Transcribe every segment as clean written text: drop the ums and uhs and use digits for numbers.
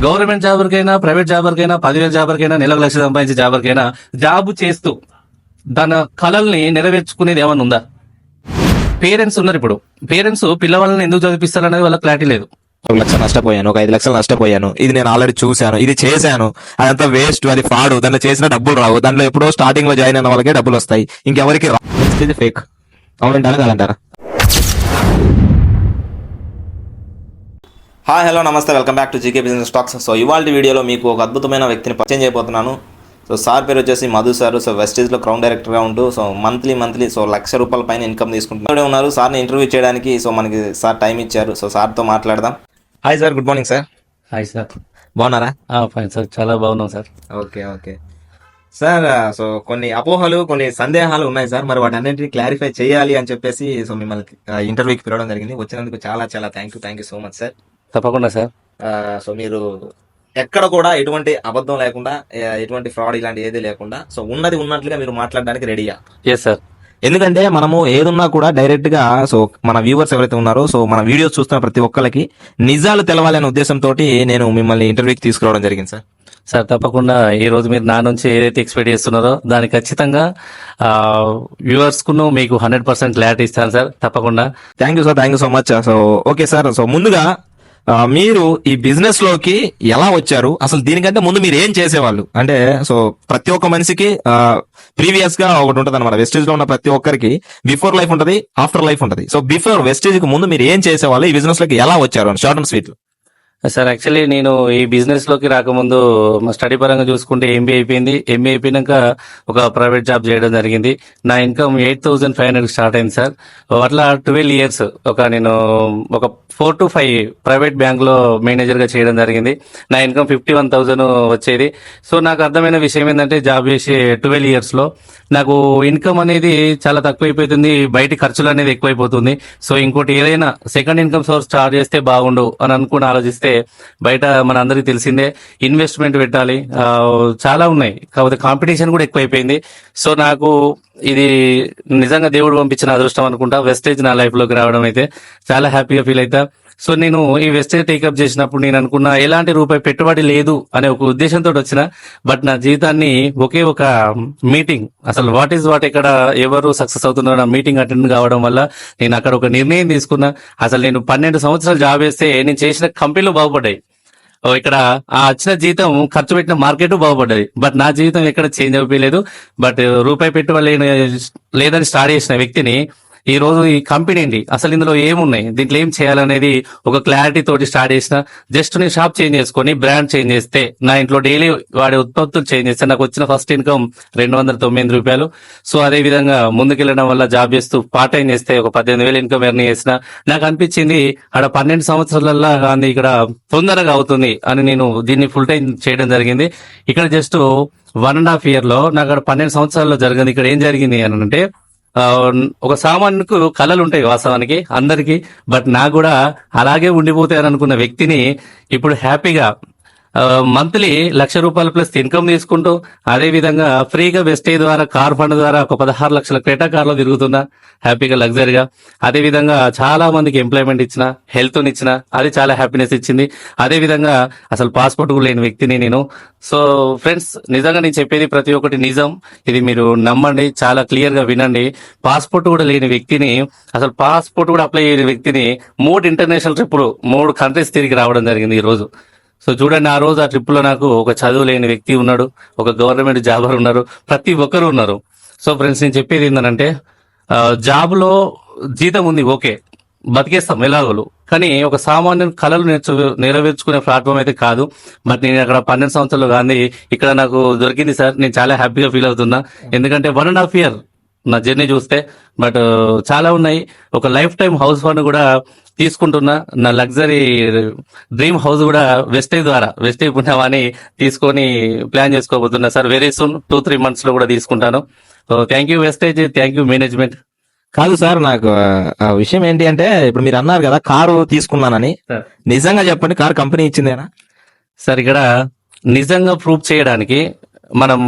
Government జాబర్కైనా private జాబర్కైనా 10,000 జాబర్కైనా నెలకు 1,00,000 సంపాదించే జాబర్కైనా job చేస్తూ తన కళల్ని నెరవేర్చుకునేది ఏమన్నా ఉందా? పేరెంట్స్ ఉన్నారు. ఇప్పుడు పేరెంట్స్ పిల్లవాళ్ళని ఎందుకు చదివిస్తారనేది వాళ్ళకి క్లారిటీ లేదు. 1,00,000 నష్టపోయాను, ఒక 5,00,000 నష్టపోయాను, ఇది నేను ఆల్రెడీ చూశాను, ఇది చేశాను, అదంతా వేస్ట్, అది ఫాడు, దాంట్లో చేసిన డబ్బులు రావు, దాంట్లో ఎప్పుడో స్టార్టింగ్ లో జాయిన్ అయిన వాళ్ళకే డబ్బులు వస్తాయి, ఇంకెవరికి రావు. ఫేక్ అవునంటారా కాదంటారా? హాయ్ హలో నమస్తే, welcome back to GK business stocks. So ఇవాళ వీడియోలో మీకు ఒక అద్భుతమైన వ్యక్తిని పరిచయం చేయబోతున్నాను. సో సార్ పేరు వచ్చేసి మధు సార్. సో వెస్టేజ్లో క్రౌన్ డైరెక్టర్గా ఉంటూ సో మంత్లీ సో ₹1,00,000 పైన ఇన్కమ్ తీసుకుంటున్నారు ఉన్నారు. సార్ని ఇంటర్వ్యూ చేయడానికి సో మనకి సార్ టైం ఇచ్చారు. సో సార్తో మాట్లాడదాం. Hi sir, good morning sir. Hi sir, బాగున్నారా? ఫైన్ సార్, చాలా బాగున్నాం సార్. Okay sir. సో కొన్ని అపోహలు, కొన్ని సందేహాలు ఉన్నాయి సార్. మరి వాటి అన్నింటినీ క్లారిఫై చేయాలి అని చెప్పేసి సో మిమ్మల్ని ఇంటర్వ్యూకి పిలవడం జరిగింది. వచ్చినందుకు చాలా చాలా thank you so much sir. తప్పకుండా సార్. సో మీరు ఎక్కడ కూడా ఎటువంటి అబద్ధం లేకుండా, ఎటువంటి ఫ్రాడ్ ఇలాంటి ఏది లేకుండా సో ఉన్నది ఉన్నట్లుగా మీరు మాట్లాడడానికి రెడీయా? Yes sir. ఎందుకంటే మనము ఏదున్నా కూడా డైరెక్ట్ గా సో మన వ్యూవర్స్ ఎవరైతే ఉన్నారో సో మన వీడియోస్ చూస్తున్న ప్రతి ఒక్కరికి నిజాలు తెలవాలి అనే ఉద్దేశంతో నేను మిమ్మల్ని ఇంటర్వ్యూకి తీసుకురావడం జరిగింది సార్. సార్ తప్పకుండా ఈ రోజు మీరు నా నుంచి ఏదైతే ఎక్స్పెక్ట్ చేస్తున్నారో దానికి ఖచ్చితంగా వ్యూవర్స్ కు మీకు 100% క్లారిటీ ఇస్తాను సార్. తప్పకుండా. Thank you sir, thank you so much. So okay sir, so ముందుగా మీరు ఈ బిజినెస్ లోకి ఎలా వచ్చారు, అసలు దీనికంటే ముందు మీరు ఏం చేసేవాళ్ళు? అంటే సో ప్రతి ఒక్క మనిషికి ప్రీవియస్ గా ఒకటి ఉంటుంది అనమాట. వెస్టేజ్ లో ఉన్న ప్రతి ఒక్కరికి బిఫోర్ లైఫ్ ఉంటది, ఆఫ్టర్ లైఫ్ ఉంటది. సో బిఫోర్ వెస్టేజ్ కి ముందు మీరు ఏం చేసేవాళ్ళు, ఈ బిజినెస్ లోకి ఎలా వచ్చారు? Short and sweet. Sir actually నేను ఈ బిజినెస్ లోకి రాకముందు మా స్టడీ పరంగా చూసుకుంటే ఎంబీఏ అయిపోయింది. ఎంబీఏ అయిపోయినాక ఒక ప్రైవేట్ జాబ్ చేయడం జరిగింది. నా ఇన్కమ్ 8,500 స్టార్ట్ అయింది సార్. అట్లా 12 ఇయర్స్ నేను ఒక 4 to 5 ప్రైవేట్ బ్యాంక్ లో మేనేజర్ గా చేయడం జరిగింది. నా ఇన్కమ్ 51,000 వచ్చేది. సో నాకు అర్థమైన విషయం ఏంటంటే జాబ్ చేసే 12 ఇయర్స్ లో నాకు ఇన్కమ్ అనేది చాలా తక్కువైపోతుంది, బయట ఖర్చులు అనేది ఎక్కువైపోతుంది. సో ఇంకోటి ఏదైనా సెకండ్ ఇన్కమ్ సోర్స్ స్టార్ట్ చేస్తే బాగుండు అని అనుకుని ఆలోచిస్తే బయట మన అందరికి తెలిసిందే ఇన్వెస్ట్మెంట్ పెట్టాలి, చాలా ఉన్నాయి, కాకపోతే కాంపిటీషన్ కూడా ఎక్కువైపోయింది. సో నాకు ఇది నిజంగా దేవుడు పంపించిన అదృష్టం అనుకుంటా. వెస్టేజ్ నా లైఫ్ లోకి రావడం అయితే చాలా హ్యాపీగా ఫీల్ అవుతా. సో నేను ఈ వెస్టేజ్ టేకప్ చేసినప్పుడు నేను అనుకున్న ఎలాంటి రూపాయి పెట్టుబడి లేదు అనే ఒక ఉద్దేశంతో వచ్చిన. బట్ నా జీవితాన్ని ఒకే ఒక మీటింగ్, అసలు వాట్ ఈస్ వాట్, ఇక్కడ ఎవరు సక్సెస్ అవుతున్నారో నా మీటింగ్ అటెండ్ కావడం వల్ల నేను అక్కడ ఒక నిర్ణయం తీసుకున్నా. అసలు నేను 12 సంవత్సరాలు జాబ్ చేస్తే నేను చేసిన కంపెనీలు బాగుపడ్డాయి. ఇక్కడ ఆ వచ్చిన జీతం ఖర్చు పెట్టిన మార్కెట్ బాగుపడ్డది. బట్ నా జీవితం ఎక్కడ చేంజ్ అయిపోయలేదు. బట్ రూపాయి పెట్టుబడి లేదని స్టార్ట్ చేసిన వ్యక్తిని ఈ రోజు ఈ కంపెనీ ఏంటి, అసలు ఇందులో ఏమున్నాయి, దీంట్లో ఏం చేయాలనేది ఒక క్లారిటీ తోటి స్టార్ట్ చేసిన. జస్ట్ నేను షాప్ చేంజ్ చేసుకొని బ్రాండ్ చేంజ్ చేస్తే, నా ఇంట్లో డైలీ వాడే ఉత్పత్తులు చేంజ్ చేస్తే నాకు వచ్చిన ఫస్ట్ ఇన్కమ్ ₹209. సో అదే విధంగా ముందుకెళ్లడం వల్ల జాబ్ చేస్తూ పార్ట్ టైం చేస్తే ఒక 18,000 ఇన్కమ్ ఎర్న్ చేసిన. నాకు అనిపించింది ఆడ 12 సంవత్సరాలలో కానీ ఇక్కడ తొందరగా అవుతుంది అని నేను దీన్ని ఫుల్ టైం చేయడం జరిగింది. ఇక్కడ జస్ట్ 1.5 year లో నాకు అక్కడ 12 సంవత్సరాల్లో జరిగింది. ఇక్కడ ఏం జరిగింది అని అంటే, ఒక సామాన్యుకు కళలు ఉంటాయి వాస్తవానికి అందరికి, బట్ నాకు కూడా అలాగే ఉండిపోతాయని అనుకున్న వ్యక్తిని ఇప్పుడు హ్యాపీగా మంత్లీ ₹1,00,000 ప్లస్ ఇన్కమ్ తీసుకుంటూ, అదే విధంగా ఫ్రీగా వెస్టేజ్ ద్వారా కార్ ఫండ్ ద్వారా ఒక 16 లక్షల క్రెటా కార్ లో తిరుగుతున్నా హ్యాపీగా లగ్జరీగా. అదే విధంగా చాలా మందికి ఎంప్లాయ్మెంట్ ఇచ్చిన, హెల్త్ ఇచ్చిన, అది చాలా హ్యాపీనెస్ ఇచ్చింది. అదే విధంగా అసలు పాస్పోర్ట్ కూడా లేని వ్యక్తిని నేను. సో ఫ్రెండ్స్, నిజంగా నేను చెప్పేది ప్రతి ఒక్కటి నిజం, ఇది మీరు నమ్మండి, చాలా క్లియర్ గా వినండి. పాస్పోర్ట్ కూడా లేని వ్యక్తిని, అసలు పాస్పోర్ట్ కూడా అప్లై చేయని వ్యక్తిని 3 ఇంటర్నేషనల్ ట్రిప్పులు 3 కంట్రీస్ తిరిగి రావడం జరిగింది ఈ రోజు. సో చూడండి, ఆ రోజు ఆ ట్రిప్ లో నాకు ఒక చదువు లేని వ్యక్తి ఉన్నాడు, ఒక గవర్నమెంట్ జాబర్ ఉన్నారు, ప్రతి ఒక్కరు ఉన్నారు. సో ఫ్రెండ్స్, నేను చెప్పేది ఏంటంటే, జాబ్ లో జీతం ఉంది, ఓకే, బతికేస్తాం ఎలాగోలు, కానీ ఒక సామాన్య కళలు నెరవేర్చుకునే ప్లాట్ఫామ్ అయితే కాదు. బట్ నేను అక్కడ 12 సంవత్సరాలు కానీ ఇక్కడ నాకు దొరికింది సార్. నేను చాలా హ్యాపీగా ఫీల్ అవుతున్నా, ఎందుకంటే 1.5 year నా జర్నీ చూస్తే. బట్ చాలా ఉన్నాయి. ఒక లైఫ్ టైం హౌస్ ఫండ్ కూడా తీసుకుంటున్నా. నా లగ్జరీ డ్రీమ్ హౌస్ కూడా వెస్టేజ్ ద్వారా, వెస్టేజ్ పుణ్యమాని తీసుకొని ప్లాన్ చేసుకోబోతున్నా సార్. వెరీ సూన్ 2-3 months లో కూడా తీసుకుంటాను. So thank you Vestige, thank you management. కాదు సార్, నాకు విషయం ఏంటి అంటే, ఇప్పుడు మీరు అన్నారు కదా కారు తీసుకున్నానని, నిజంగా చెప్పండి, కారు కంపెనీ ఇచ్చిందేనా? సార్ ఇక్కడ నిజంగా ప్రూఫ్ చేయడానికి మనం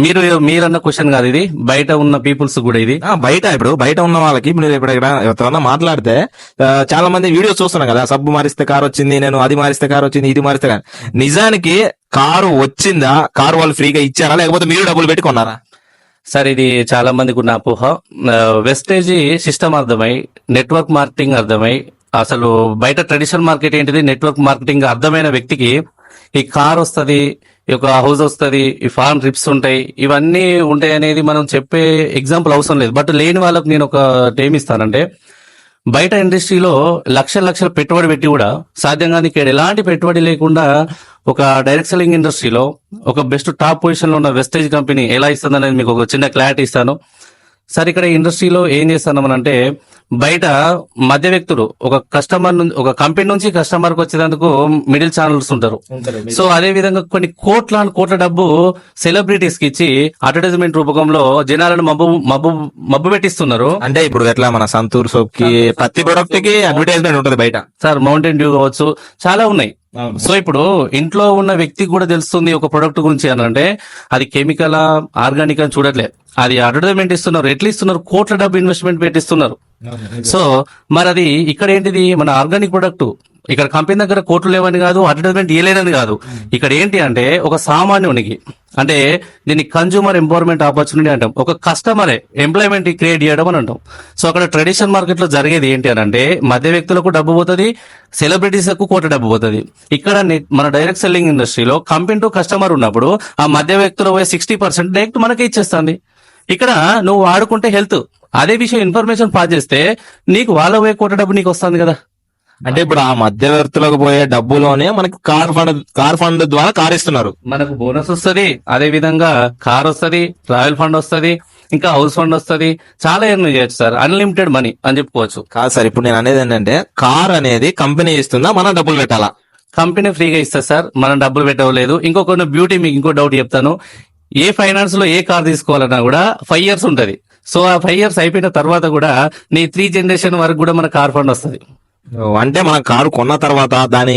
మీరన్న క్వశ్చన్ కాదు ఇది, బయట ఉన్న పీపుల్స్ కూడా ఇది. బయట ఉన్న వాళ్ళకి మీరు ఇప్పుడు ఇక్కడ ఎవరితో మాట్లాడితే చాలా మంది వీడియోస్ చూస్తున్నాం కదా, సబ్బు మారిస్తే కారు వచ్చింది, నేను అది మారిస్తే కారు వచ్చింది, ఇది మారిస్తే కారు. నిజానికి కారు వచ్చిందా, కారు వాళ్ళు ఫ్రీగా ఇచ్చారా, లేకపోతే మీరు డబ్బులు పెట్టి కొన్నారా? సార్ ఇది చాలా మందికి ఉన్న అపోహ. వెస్టేజ్ సిస్టమ్ అర్థమై, నెట్వర్క్ మార్కెటింగ్ అర్థమై, అసలు బయట ట్రెడిషనల్ మార్కెట్ ఏంటిది, నెట్వర్క్ మార్కెటింగ్ అర్థమైన వ్యక్తికి ఈ కార్ వస్తది, ఈ యొక్క హౌస్ వస్తది, ఈ ఫారెన్ ట్రిప్స్ ఉంటాయి, ఇవన్నీ ఉంటాయి అనేది మనం చెప్పే ఎగ్జాంపుల్ అవసరం లేదు. బట్ లేని వాళ్ళకు నేను ఒక ఏమి ఇస్తానంటే, బయట ఇండస్ట్రీలో లక్షల పెట్టుబడి పెట్టి కూడా సాధ్యం కాదు ఇక్కడ ఎలాంటి పెట్టుబడి లేకుండా ఒక డైరెక్ట్ సెల్లింగ్ ఇండస్ట్రీలో ఒక బెస్ట్ టాప్ పొజిషన్ లో ఉన్న వెస్టేజ్ కంపెనీ ఎలా ఇస్తుంది అనేది మీకు ఒక చిన్న క్లారిటీ ఇస్తాను. సార్ ఇక్కడ ఇండస్ట్రీలో ఏం చేస్తున్నామనంటే, బయట మధ్య వ్యక్తులు ఒక కస్టమర్ ఒక కంపెనీ నుంచి కస్టమర్ కి వచ్చేందుకు మిడిల్ ఛానల్స్ ఉంటారు. సో అదే విధంగా కొన్ని కోట్ల డబ్బు సెలబ్రిటీస్ కి ఇచ్చి అడ్వర్టైజ్మెంట్ రూపకంలో జనాలను మబ్బు పెట్టిస్తున్నారు. అంటే ఇప్పుడు ఎట్లా మన సంతూర్ సోప్ కి ప్రతి ప్రొడక్ట్ కి అడ్వర్టైజ్మెంట్ ఉంటుంది బయట. సార్ మౌంటైన్ డ్యూ కావచ్చు, చాలా ఉన్నాయి. సో ఇప్పుడు ఇంట్లో ఉన్న వ్యక్తికి కూడా తెలుస్తుంది ఒక ప్రొడక్ట్ గురించి అని అంటే అది కెమికల్ ఆర్గానిక్ అని చూడట్లేదు, అది అడ్వర్టైజ్మెంట్ ఇస్తున్నారు. ఎట్లా ఇస్తున్నారు, కోట్ల డబ్బు ఇన్వెస్ట్మెంట్ పెట్టిస్తున్నారు. సో మరి అది ఇక్కడ ఏంటిది, మన ఆర్గానిక్ ప్రొడక్ట్ ఇక్కడ కంపెనీ దగ్గర కోట్లు లేవని కాదు, అడ్వర్టైజ్మెంట్ ఇవ్వలేదని కాదు. ఇక్కడ ఏంటి అంటే ఒక సామాన్యునికి, అంటే దీన్ని కన్జ్యూమర్ ఎంపవర్మెంట్ ఆపర్చునిటీ అంటాం. ఒక కస్టమరే ఎంప్లాయ్మెంట్ క్రియేట్ చేయడం అని అంటాం. సో అక్కడ ట్రెడిషనల్ మార్కెట్ లో జరిగేది ఏంటి అని అంటే, మధ్య వ్యక్తులకు డబ్బు పోతుంది, సెలబ్రిటీస్ కు కోట్ల డబ్బు పోతుంది. ఇక్కడ మన డైరెక్ట్ సెల్లింగ్ ఇండస్ట్రీలో కంపెనీ టు కస్టమర్ ఉన్నప్పుడు ఆ మధ్య వ్యక్తులు పోయి 60% డైరెక్ట్ మనకే ఇచ్చేస్తుంది. ఇక్కడ నువ్వు వాడుకుంటే హెల్త్, అదే విషయం ఇన్ఫర్మేషన్ పాస్ చేస్తే నీకు వాళ్ళ పోయే కోట్ల డబ్బు నీకు వస్తుంది కదా. అంటే ఇప్పుడు ఆ మధ్యవర్తులకు పోయే డబ్బులోనే మనకి కార్ ఫండ్ ద్వారా కార్ ఇస్తున్నారు. మనకు బోనస్ వస్తది, అదే విధంగా కార్ వస్తది, ట్రావెల్ ఫండ్ వస్తది, ఇంకా హౌస్ ఫండ్ వస్తది, చాలా ఎర్న్ చేయొచ్చు సార్. అన్లిమిటెడ్ మనీ అని చెప్పుకోవచ్చు. కాదు సార్, ఇప్పుడు నేను అనేది ఏంటంటే కార్ అనేది కంపెనీ ఇస్తుందా, మనం డబ్బులు పెట్టాలా? కంపెనీ ఫ్రీగా ఇస్తుంది సార్, మనం డబ్బులు పెట్టవలేదు. ఇంకొక బ్యూటీ, మీకు ఇంకో డౌట్ చెప్తాను. ఏ ఫైనాన్స్ లో ఏ కార్ తీసుకోవాలన్నా కూడా 5 years ఉంటది. సో ఆ 5 years అయిపోయిన తర్వాత కూడా నీ 3 generation వరకు కూడా మన కార్ ఫండ్ వస్తుంది. అంటే మనం కారు కొన్న తర్వాత దాని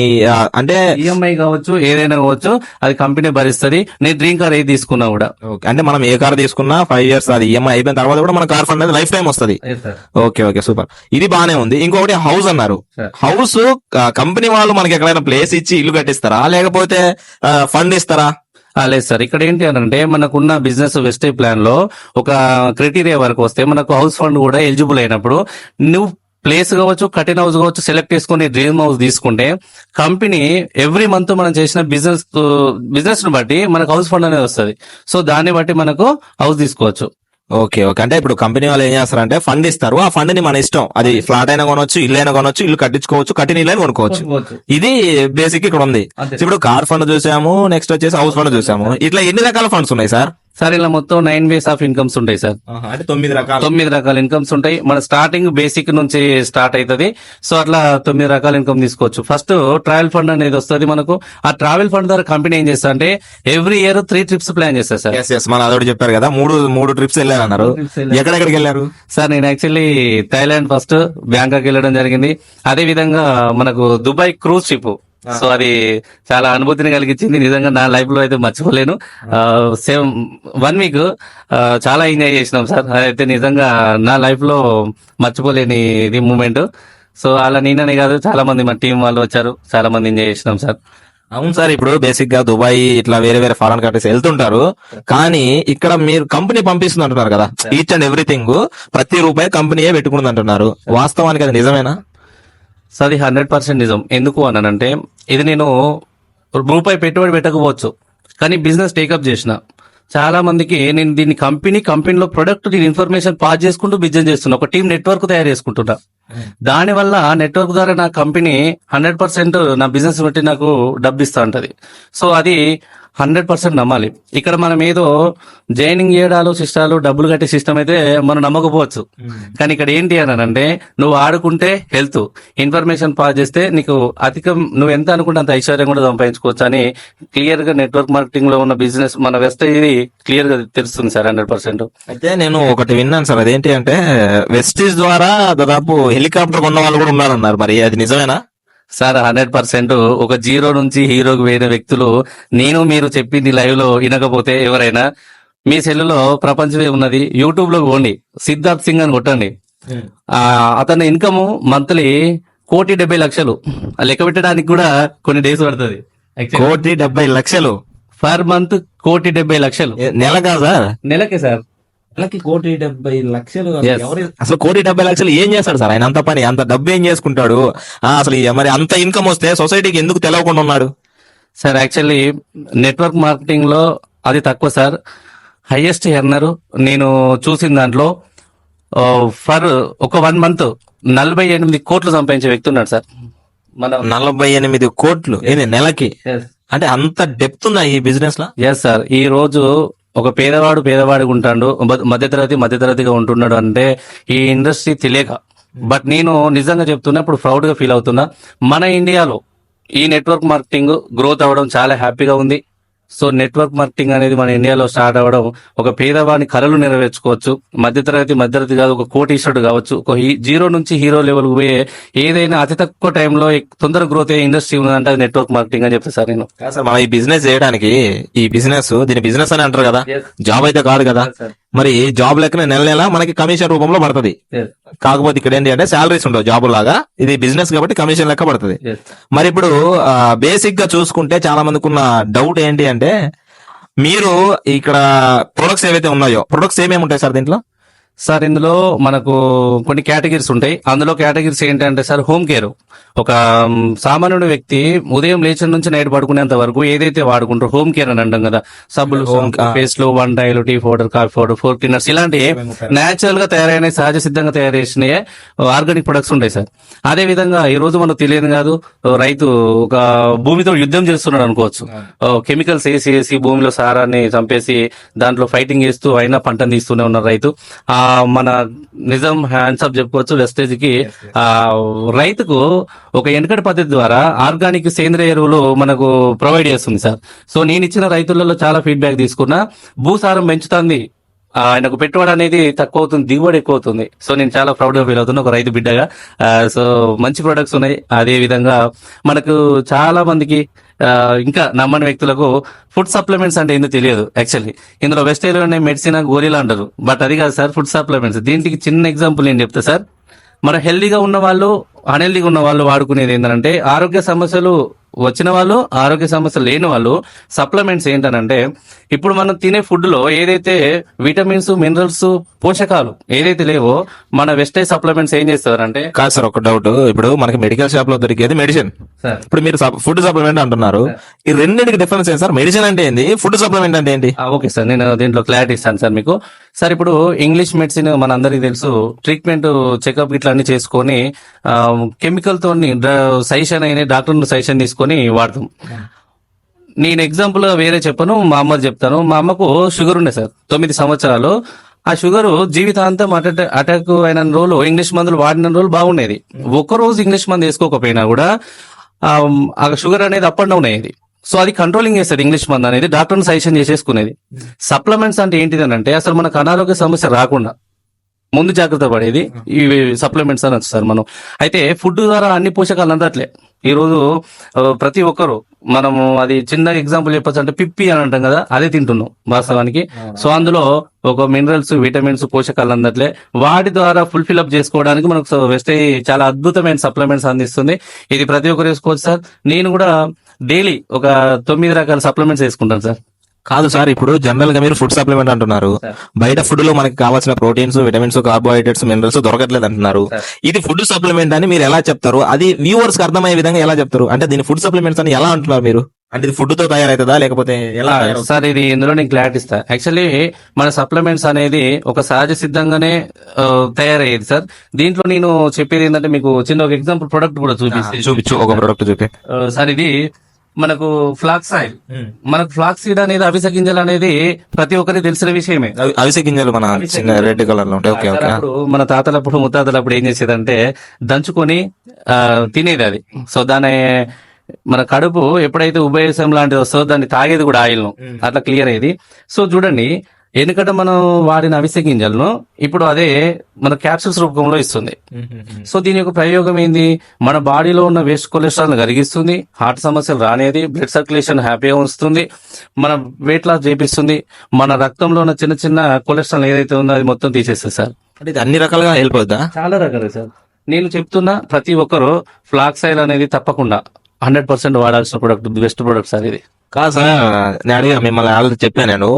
అంటే ఈఎంఐ కావచ్చు, ఏదైనా కావచ్చు, అది కంపెనీ భరిస్తుంది. నేను డ్రీమ్ కార్ ఏది తీసుకున్నా కూడా. అంటే మనం ఏ కార్ తీసుకున్నా 5 years అది ఈఎంఐ అయిపోయిన తర్వాత కూడా మన కార్ ఫండ్ అనేది లైఫ్ టైం వస్తుంది. ఓకే సూపర్, ఇది బానే ఉంది. ఇంకొకటి హౌస్ అన్నారు. హౌస్ కంపెనీ వాళ్ళు మనకి ఎక్కడైనా ప్లేస్ ఇచ్చి ఇల్లు కట్టిస్తారా, లేకపోతే ఫండ్ ఇస్తారా? లేదు సార్, ఇక్కడ ఏంటి అని అంటే మనకున్న బిజినెస్ వెస్టేజ్ ప్లాన్ లో ఒక క్రైటీరియా వరకు వస్తే మనకు హౌస్ ఫండ్ కూడా ఎలిజిబుల్ అయినప్పుడు, నువ్వు ప్లేస్ కావచ్చు, కట్టిన హౌస్ కావచ్చు, సెలెక్ట్ చేసుకుని డ్రీమ్ హౌస్ తీసుకుంటే కంపెనీ ఎవ్రీ మంత్ మనం చేసిన బిజినెస్ ను బట్టి మనకు హౌస్ ఫండ్ అనేది వస్తుంది. సో దాన్ని బట్టి మనకు హౌస్ తీసుకోవచ్చు. ఓకే అంటే ఇప్పుడు కంపెనీ వాళ్ళు ఏం చేస్తారంటే ఫండ్ ఇస్తారు, ఆ ఫండ్ ని మన ఇష్టం, అది ఫ్లాట్ అయినా కొనవచ్చు, ఇల్లు అయినా కొనవచ్చు, ఇల్లు కట్టించుకోవచ్చు, కట్టిన ఇల్లు అయినా కొనుక్కోవచ్చు. ఇది బేసిక్ ఇక్కడ ఉంది. ఇప్పుడు కార్ ఫండ్ చూసాము, నెక్స్ట్ వచ్చేసి హౌస్ ఫండ్ చూసాము. ఇట్లా ఎన్ని రకాల ఫండ్స్ ఉన్నాయి సార్? సార్ ఇలా మొత్తం 9 ways ఆఫ్ ఇన్కమ్స్ ఉంటాయి సార్. అంటే 9 రకాల ఇన్కమ్స్ ఉంటాయి. మన స్టార్టింగ్ బేసిక్ నుంచి స్టార్ట్ అవుతుంది. సో అట్లా 9 రకాల ఇన్కమ్ తీసుకోవచ్చు. ఫస్ట్ ట్రావెల్ ఫండ్ అనేది వస్తుంది మనకు. ఆ ట్రావెల్ ఫండ్ ద్వారా కంపెనీ ఏం చేస్తా అంటే ఎవ్రీ ఇయర్ 3 trips ప్లాన్ చేస్తారు సార్. మన అదొకటి చెప్పారు కదా, మూడు ట్రిప్స్ వెళ్ళారన్నారు. ఎక్కడెక్కడికి వెళ్ళారు సార్? నేను యాక్చువల్లీ థాయిలాండ్ ఫస్ట్, బ్యాంకాక్ వెళ్ళడం జరిగింది. అదే విధంగా మనకు దుబాయ్ క్రూజ్ షిప్. సో అది చాలా అనుభూతిని కలిగించింది. నిజంగా నా లైఫ్ లో అయితే మర్చిపోలేను. 1 week చాలా ఎంజాయ్ చేసినాం సార్. అదైతే నిజంగా నా లైఫ్ లో మర్చిపోలేని ఇది మూమెంట్. సో అలా నేననే కాదు, చాలా మంది మా టీం వాళ్ళు వచ్చారు, చాలా మంది ఎంజాయ్ చేసినాం సార్. అవును సార్, ఇప్పుడు బేసిక్ గా దుబాయ్ ఇట్లా వేరే ఫారెన్ కంట్రీస్ వెళ్తుంటారు, కానీ ఇక్కడ మీరు కంపెనీ పంపిస్తుంది అంటున్నారు కదా, ఈచ్ అండ్ ఎవ్రీథింగ్ ప్రతి రూపాయి కంపెనీయే పెట్టుకుంది అంటున్నారు. వాస్తవానికి అది నిజమేనా? సో అది 100% నిజం. ఎందుకు అనంటే ఇది నేను రూపాయి పెట్టుబడి పెట్టకపోవచ్చు, కానీ బిజినెస్ టేకప్ చేసిన చాలా మందికి నేను దీన్ని కంపెనీలో ప్రొడక్ట్ నేను ఇన్ఫర్మేషన్ పాస్ చేసుకుంటూ బిజినెస్ చేస్తున్నా, ఒక టీం నెట్వర్క్ తయారు చేసుకుంటున్నా. దాని వల్ల నెట్వర్క్ ద్వారా నా కంపెనీ 100% నా బిజినెస్ బట్టి నాకు డబ్బు ఇస్తా ఉంటది. సో అది 100% నమ్మాలి. ఇక్కడ మనం ఏదో జాయినింగ్ చేయడాలు, సిస్టాలు, డబ్బులు కట్టే సిస్టమ్ అయితే మనం నమ్మకపోవచ్చు. కానీ ఇక్కడ ఏంటి అని అంటే నువ్వు ఆడుకుంటే హెల్త్, ఇన్ఫర్మేషన్ పాస్ చేస్తే నీకు నువ్వు ఎంత అనుకుంటే అంత ఐశ్వర్యం కూడా సంపాదించుకోవచ్చు అని క్లియర్ గా నెట్వర్క్ మార్కెటింగ్ లో ఉన్న బిజినెస్ మన వెస్టేజ్ ఇది క్లియర్ గా తెలుస్తుంది సార్ 100%. అయితే నేను ఒకటి విన్నాను సార్, అదేంటి అంటే వెస్టేజ్ ద్వారా దాదాపు హెలికాప్టర్ కొన్న వాళ్ళు కూడా ఉన్నారన్నారు, మరి అది నిజమేనా? సార్ 100% ఒక జీరో నుంచి హీరోకి వేరే వ్యక్తులు, నేను మీరు చెప్పింది లైవ్ లో వినకపోతే ఎవరైనా మీ సెల్లులో ప్రపంచమే ఉన్నది. యూట్యూబ్ లో పోండి, సిద్ధార్థ్ సింగ్ అని కొట్టండి. అతని ఇన్కమ్ మంత్లీ 1,70,00,000. లెక్క పెట్టడానికి కూడా కొన్ని డేస్ పడుతుంది. 1,70,00,000 పర్ మంత్ 1,70,00,000 నెల కాదు సార్? నెలకే సార్. నెలకి 1,70,00,000. Yes. అసలు 1,70,00,000 ఏం చేస్తాడు సార్ ఆయన? అంత పని, అంత డబ్బు ఏం చేసుకుంటాడు? అసలు మరి అంత ఇన్కమ్ వస్తే సొసైటీకి ఎందుకు తెలవకుండా ఉన్నాడు సార్? యాక్చువల్లీ నెట్వర్క్ మార్కెటింగ్ లో అది తక్కువ సార్. హైయెస్ట్ ఎర్నర్ నేను చూసిన దాంట్లో ఫర్ ఒక 1 month 48 కోట్లు సంపాదించే వ్యక్తి ఉన్నాడు సార్. మన 48 కోట్లు ఏంది నెలకి? అంటే అంత డెప్త్ ఉందా ఈ బిజినెస్ లో? Yes sir. ఈ రోజు ఒక పేదవాడిగా ఉంటాడు, మధ్యతరగతిగా ఉంటున్నాడు అంటే ఈ ఇండస్ట్రీ తెలియక. బట్ నేను నిజంగా చెప్తున్నా, ఇప్పుడు ప్రౌడ్ గా ఫీల్ అవుతున్నా. మన ఇండియాలో ఈ నెట్వర్క్ మార్కెటింగ్ గ్రోత్ అవ్వడం చాలా హ్యాపీగా ఉంది. సో నెట్వర్క్ మార్కెటింగ్ అనేది మన ఇండియాలో స్టార్ట్ అవ్వడం, ఒక పేదవాని కళలు నెరవేర్చుకోవచ్చు. మధ్యతరగతి కాదు, ఒక కోటీశ్వరుడు కావచ్చు. ఒక జీరో నుంచి హీరో లెవెల్ పోయే ఏదైనా అతి తక్కువ టైంలో తొందర గ్రోత్ అయ్యే ఇండస్ట్రీ ఉందంటే అది నెట్వర్క్ మార్కెటింగ్ అని చెప్తా సార్ నేను. సార్ మనం ఈ బిజినెస్ చేయడానికి, ఈ బిజినెస్ దీని బిజినెస్ అని అంటారు కదా, జాబ్ అయితే కాదు కదా. మరి జాబ్ లెక్కన నెల మనకి కమిషన్ రూపంలో పడుతుంది. కాకపోతే ఇక్కడ ఏంటి అంటే శాలరీస్ ఉండవు జాబ్ లాగా, ఇది బిజినెస్ కాబట్టి కమిషన్ లెక్క పడుతుంది. మరి ఇప్పుడు బేసిక్ గా చూసుకుంటే చాలా మందికి ఉన్న డౌట్ ఏంటి అంటే, మీరు ఇక్కడ ప్రొడక్ట్స్ ఏవైతే ఉన్నాయో, ప్రొడక్ట్స్ ఏమేమి ఉంటాయి సార్ దీంట్లో? సార్ ఇందులో మనకు కొన్ని కేటగిరీస్ ఉంటాయి. అందులో కేటగిరీస్ ఏంటంటే సార్, హోమ్ కేర్. ఒక సామాన్యుడు వ్యక్తి ఉదయం లేచిన నుంచి నైట్ పడుకునేంత వరకు ఏదైతే వాడుకుంటారో హోమ్ కేర్ అని అంటాం కదా. సబ్బులు, పేస్ట్లు, వంటలు, tea powder, coffee powder, floor cleaners, ఇలాంటి నేచురల్ గా తయారైన, సహజ సిద్ధంగా తయారు చేసిన ఆర్గానిక్ ప్రొడక్ట్స్ ఉంటాయి సార్. అదే విధంగా ఈ రోజు మనకు తెలియదు కాదు, రైతు ఒక భూమితో యుద్ధం చేస్తున్నాడు అనుకోవచ్చు. కెమికల్స్ వేసి భూమిలో సారాన్ని చంపేసి దాంట్లో ఫైటింగ్ చేస్తూ అయినా పంటను తీస్తూనే ఉన్న రైతు. మన నిజం హ్యాండ్స్ అప్ చెప్పుకోవచ్చు వెస్టేజ్ కి. రైతుకు ఒక వెనకటి పద్ధతి ద్వారా ఆర్గానిక్ సేంద్రియ ఎరువులు మనకు ప్రొవైడ్ చేస్తుంది సార్. సో నేను ఇచ్చిన రైతులలో చాలా ఫీడ్బ్యాక్ తీసుకున్నా. భూసారం పెంచుతుంది, ఆయనకు పెట్టుబడి అనేది తక్కువ అవుతుంది, దిగుబడి ఎక్కువ అవుతుంది. సో నేను చాలా ప్రౌడ్ గా ఫీల్ అవుతున్నా ఒక రైతు బిడ్డగా. సో మంచి ప్రొడక్ట్స్ ఉన్నాయి. అదే విధంగా మనకు చాలా మందికి ఇంకా నమ్మని వ్యక్తులకు ఫుడ్ సప్లిమెంట్స్ అంటే ఏందో తెలియదు. యాక్చువల్లీ ఇందులో వెస్టైల్ మెడిసిన్, గోరీలు అంటారు, బట్ అది కాదు సార్ ఫుడ్ సప్లిమెంట్స్. దీనికి చిన్న ఎగ్జాంపుల్ నేను చెప్తా సార్. మన హెల్దీగా ఉన్న వాళ్ళు, అన్హెల్దీగా ఉన్న వాళ్ళు వాడుకునేది ఏంటంటే, ఆరోగ్య సమస్యలు వచ్చిన వాళ్ళు, ఆరోగ్య సమస్యలు లేని వాళ్ళు సప్లిమెంట్స్ ఏంటనంటే, ఇప్పుడు మనం తినే ఫుడ్ లో ఏదైతే విటమిన్స్, మినరల్స్, పోషకాలు ఏదైతే లేవో మన వెస్టైజ్ సప్లిమెంట్స్ ఏం చేస్తారంటే. కాదు సార్, ఒక డౌట్. ఇప్పుడు మనకి మెడికల్ షాప్ లో దొరికేది మెడిసిన్, ఇప్పుడు మీరు ఫుడ్ సప్లిమెంట్ అంటున్నారు. ఈ రెండింటికి డిఫరెన్స్ ఏంటి సార్? మెడిసిన్ అంటే ఏంటి, ఫుడ్ సప్లిమెంట్ అంటే ఏంటి? ఓకే సార్, నేను దీంట్లో క్లారిటీ ఇస్తాను సార్ మీకు. సార్ ఇప్పుడు ఇంగ్లీష్ మెడిసిన్ మన అందరికి తెలుసు, ట్రీట్మెంట్ చెకప్ ఇట్లా అన్ని చేసుకొని కెమికల్ తో సజెషన్ అయిన డాక్టర్ సజెషన్ తీసుకొని వాడతాం. నేను ఎగ్జాంపుల్ వేరే చెప్పను, మా అమ్మది చెప్తాను. మా అమ్మకు షుగర్ ఉండే సార్ 9 సంవత్సరాలు. ఆ షుగర్ జీవితాంతం అటాక్ అయిన రోజులు ఇంగ్లీష్ మందులు వాడిన రోజులు బాగుండేది. ఒక్కరోజు ఇంగ్లీష్ మందు వేసుకోకపోయినా కూడా ఆ షుగర్ అనేది అప్ అండ్ డౌన్ అయ్యేది. సో అది కంట్రోలింగ్ చేస్తాడు ఇంగ్లీష్ మందు అనేది, డాక్టర్ని సజెషన్ చేసేసుకునేది. సప్లిమెంట్స్ అంటే ఏంటిది అంటే, అసలు మనకు అనారోగ్య సమస్య రాకుండా ముందు జాగ్రత్త పడేది ఇవి సప్లిమెంట్స్ అని సార్ మనం. అయితే ఫుడ్ ద్వారా అన్ని పోషకాలు అందట్లే. ఈ రోజు ప్రతి ఒక్కరు మనము, అది చిన్న ఎగ్జాంపుల్ చెప్పొచ్చు అంటే పిప్పి అని అంటాం కదా, అదే తింటున్నాం వాస్తవానికి. సో అందులో ఒక మినరల్స్, విటమిన్స్, పోషకాలు అందట్లే. వాటి ద్వారా ఫుల్ఫిల్ అప్ చేసుకోవడానికి మనకు వెస్టేజ్ చాలా అద్భుతమైన సప్లిమెంట్స్ అందిస్తుంది. ఇది ప్రతి ఒక్కరు వేసుకోవచ్చు సార్. నేను కూడా డైలీ ఒక 9 రకాల సప్లిమెంట్స్ వేసుకుంటాను సార్. కాదు సార్, ఇప్పుడు జనరల్ గా మీరు ఫుడ్ సప్లిమెంట్ అంటున్నారు, బయట ఫుడ్ లో మనకి కావాల్సిన ప్రోటీన్స్, విటమిన్స్, కార్బోహైడ్రేట్స్, మినరల్స్ దొరకట్లేదు అంటున్నారు. ఇది ఫుడ్ సప్లిమెంట్ అని మీరు ఎలా చెప్తారు? అది వ్యూవర్స్ కి అర్థమయ్యే విధంగా ఎలా చెప్తారు? అంటే దీని ఫుడ్ సప్లిమెంట్స్ అని ఎలా అంటున్నారు మీరు? అంటే ఇది ఫుడ్ తో తయారైతుందా లేకపోతే ఎలా? సార్ ఇది ఇందులో నేను క్లారిటీ ఇస్తా. యాక్చువల్లీ మన సప్లిమెంట్స్ అనేది ఒక సహజ సిద్ధంగానే తయారయ్యేది సార్. దీంట్లో నేను చెప్పేది ఏంటంటే, మీకు చిన్న ఒక ఎగ్జాంపుల్ ప్రొడక్ట్ కూడా చూపించు, ఒక ప్రొడక్ట్ చూపి సార్. ఇది మనకు ఫ్లాక్స్ ఆయిల్. మనకు ఫ్లాక్స్ సీడ్ అనేది, అవిసె గింజలు అనేది ప్రతి ఒక్కరికి తెలిసిన విషయమే. అవిసె గింజలు మన చిన్న రెడ్ కలర్ లో ఉంటాయి. Okay, okay. అప్పుడు మన తాతలప్పుడు, ముత్తాతలప్పుడు ఏం చేసేదంటే దంచుకొని తినేది అది. సో దాని మన కడుపు ఎప్పుడైతే ఉభయసం లాంటిది వస్తుందో దాన్ని తాగేది కూడా ఆయిల్ ను, అట్లా క్లియర్ అయ్యేది. సో చూడండి, ఎందుకంటే మనం వాడిన అవిసె గింజలను ఇప్పుడు అదే మన క్యాప్సూల్స్ రూపంలో ఇస్తుంది. సో దీని యొక్క ప్రయోగం ఏంది, మన బాడీలో ఉన్న వేస్ట్ కొలెస్ట్రాల్ కరిగిస్తుంది, హార్ట్ సమస్యలు రానేది, బ్లడ్ సర్క్యులేషన్ హ్యాపీగా ఉంచుతుంది, మన వెయిట్ లాస్ చేపిస్తుంది, మన రక్తంలో ఉన్న చిన్న చిన్న కొలెస్ట్రాల్ ఏదైతే ఉందో అది మొత్తం తీసేస్తుంది సార్. అంటే ఇది అన్ని రకాలుగా హెల్ప్ అవుతుందా? చాలా రకాలు సార్. నేను చెప్తున్నా ప్రతి ఒక్కరు ఫ్లాక్స్ ఆయిల్ అనేది తప్పకుండా 100% వాడాల్సిన ప్రొడక్ట్, బెస్ట్ ప్రొడక్ట్ సార్ ఇది. కాదు సార్, నేను అడిగా మిమ్మల్ని ఆల్రెడీ చెప్పాను నేను,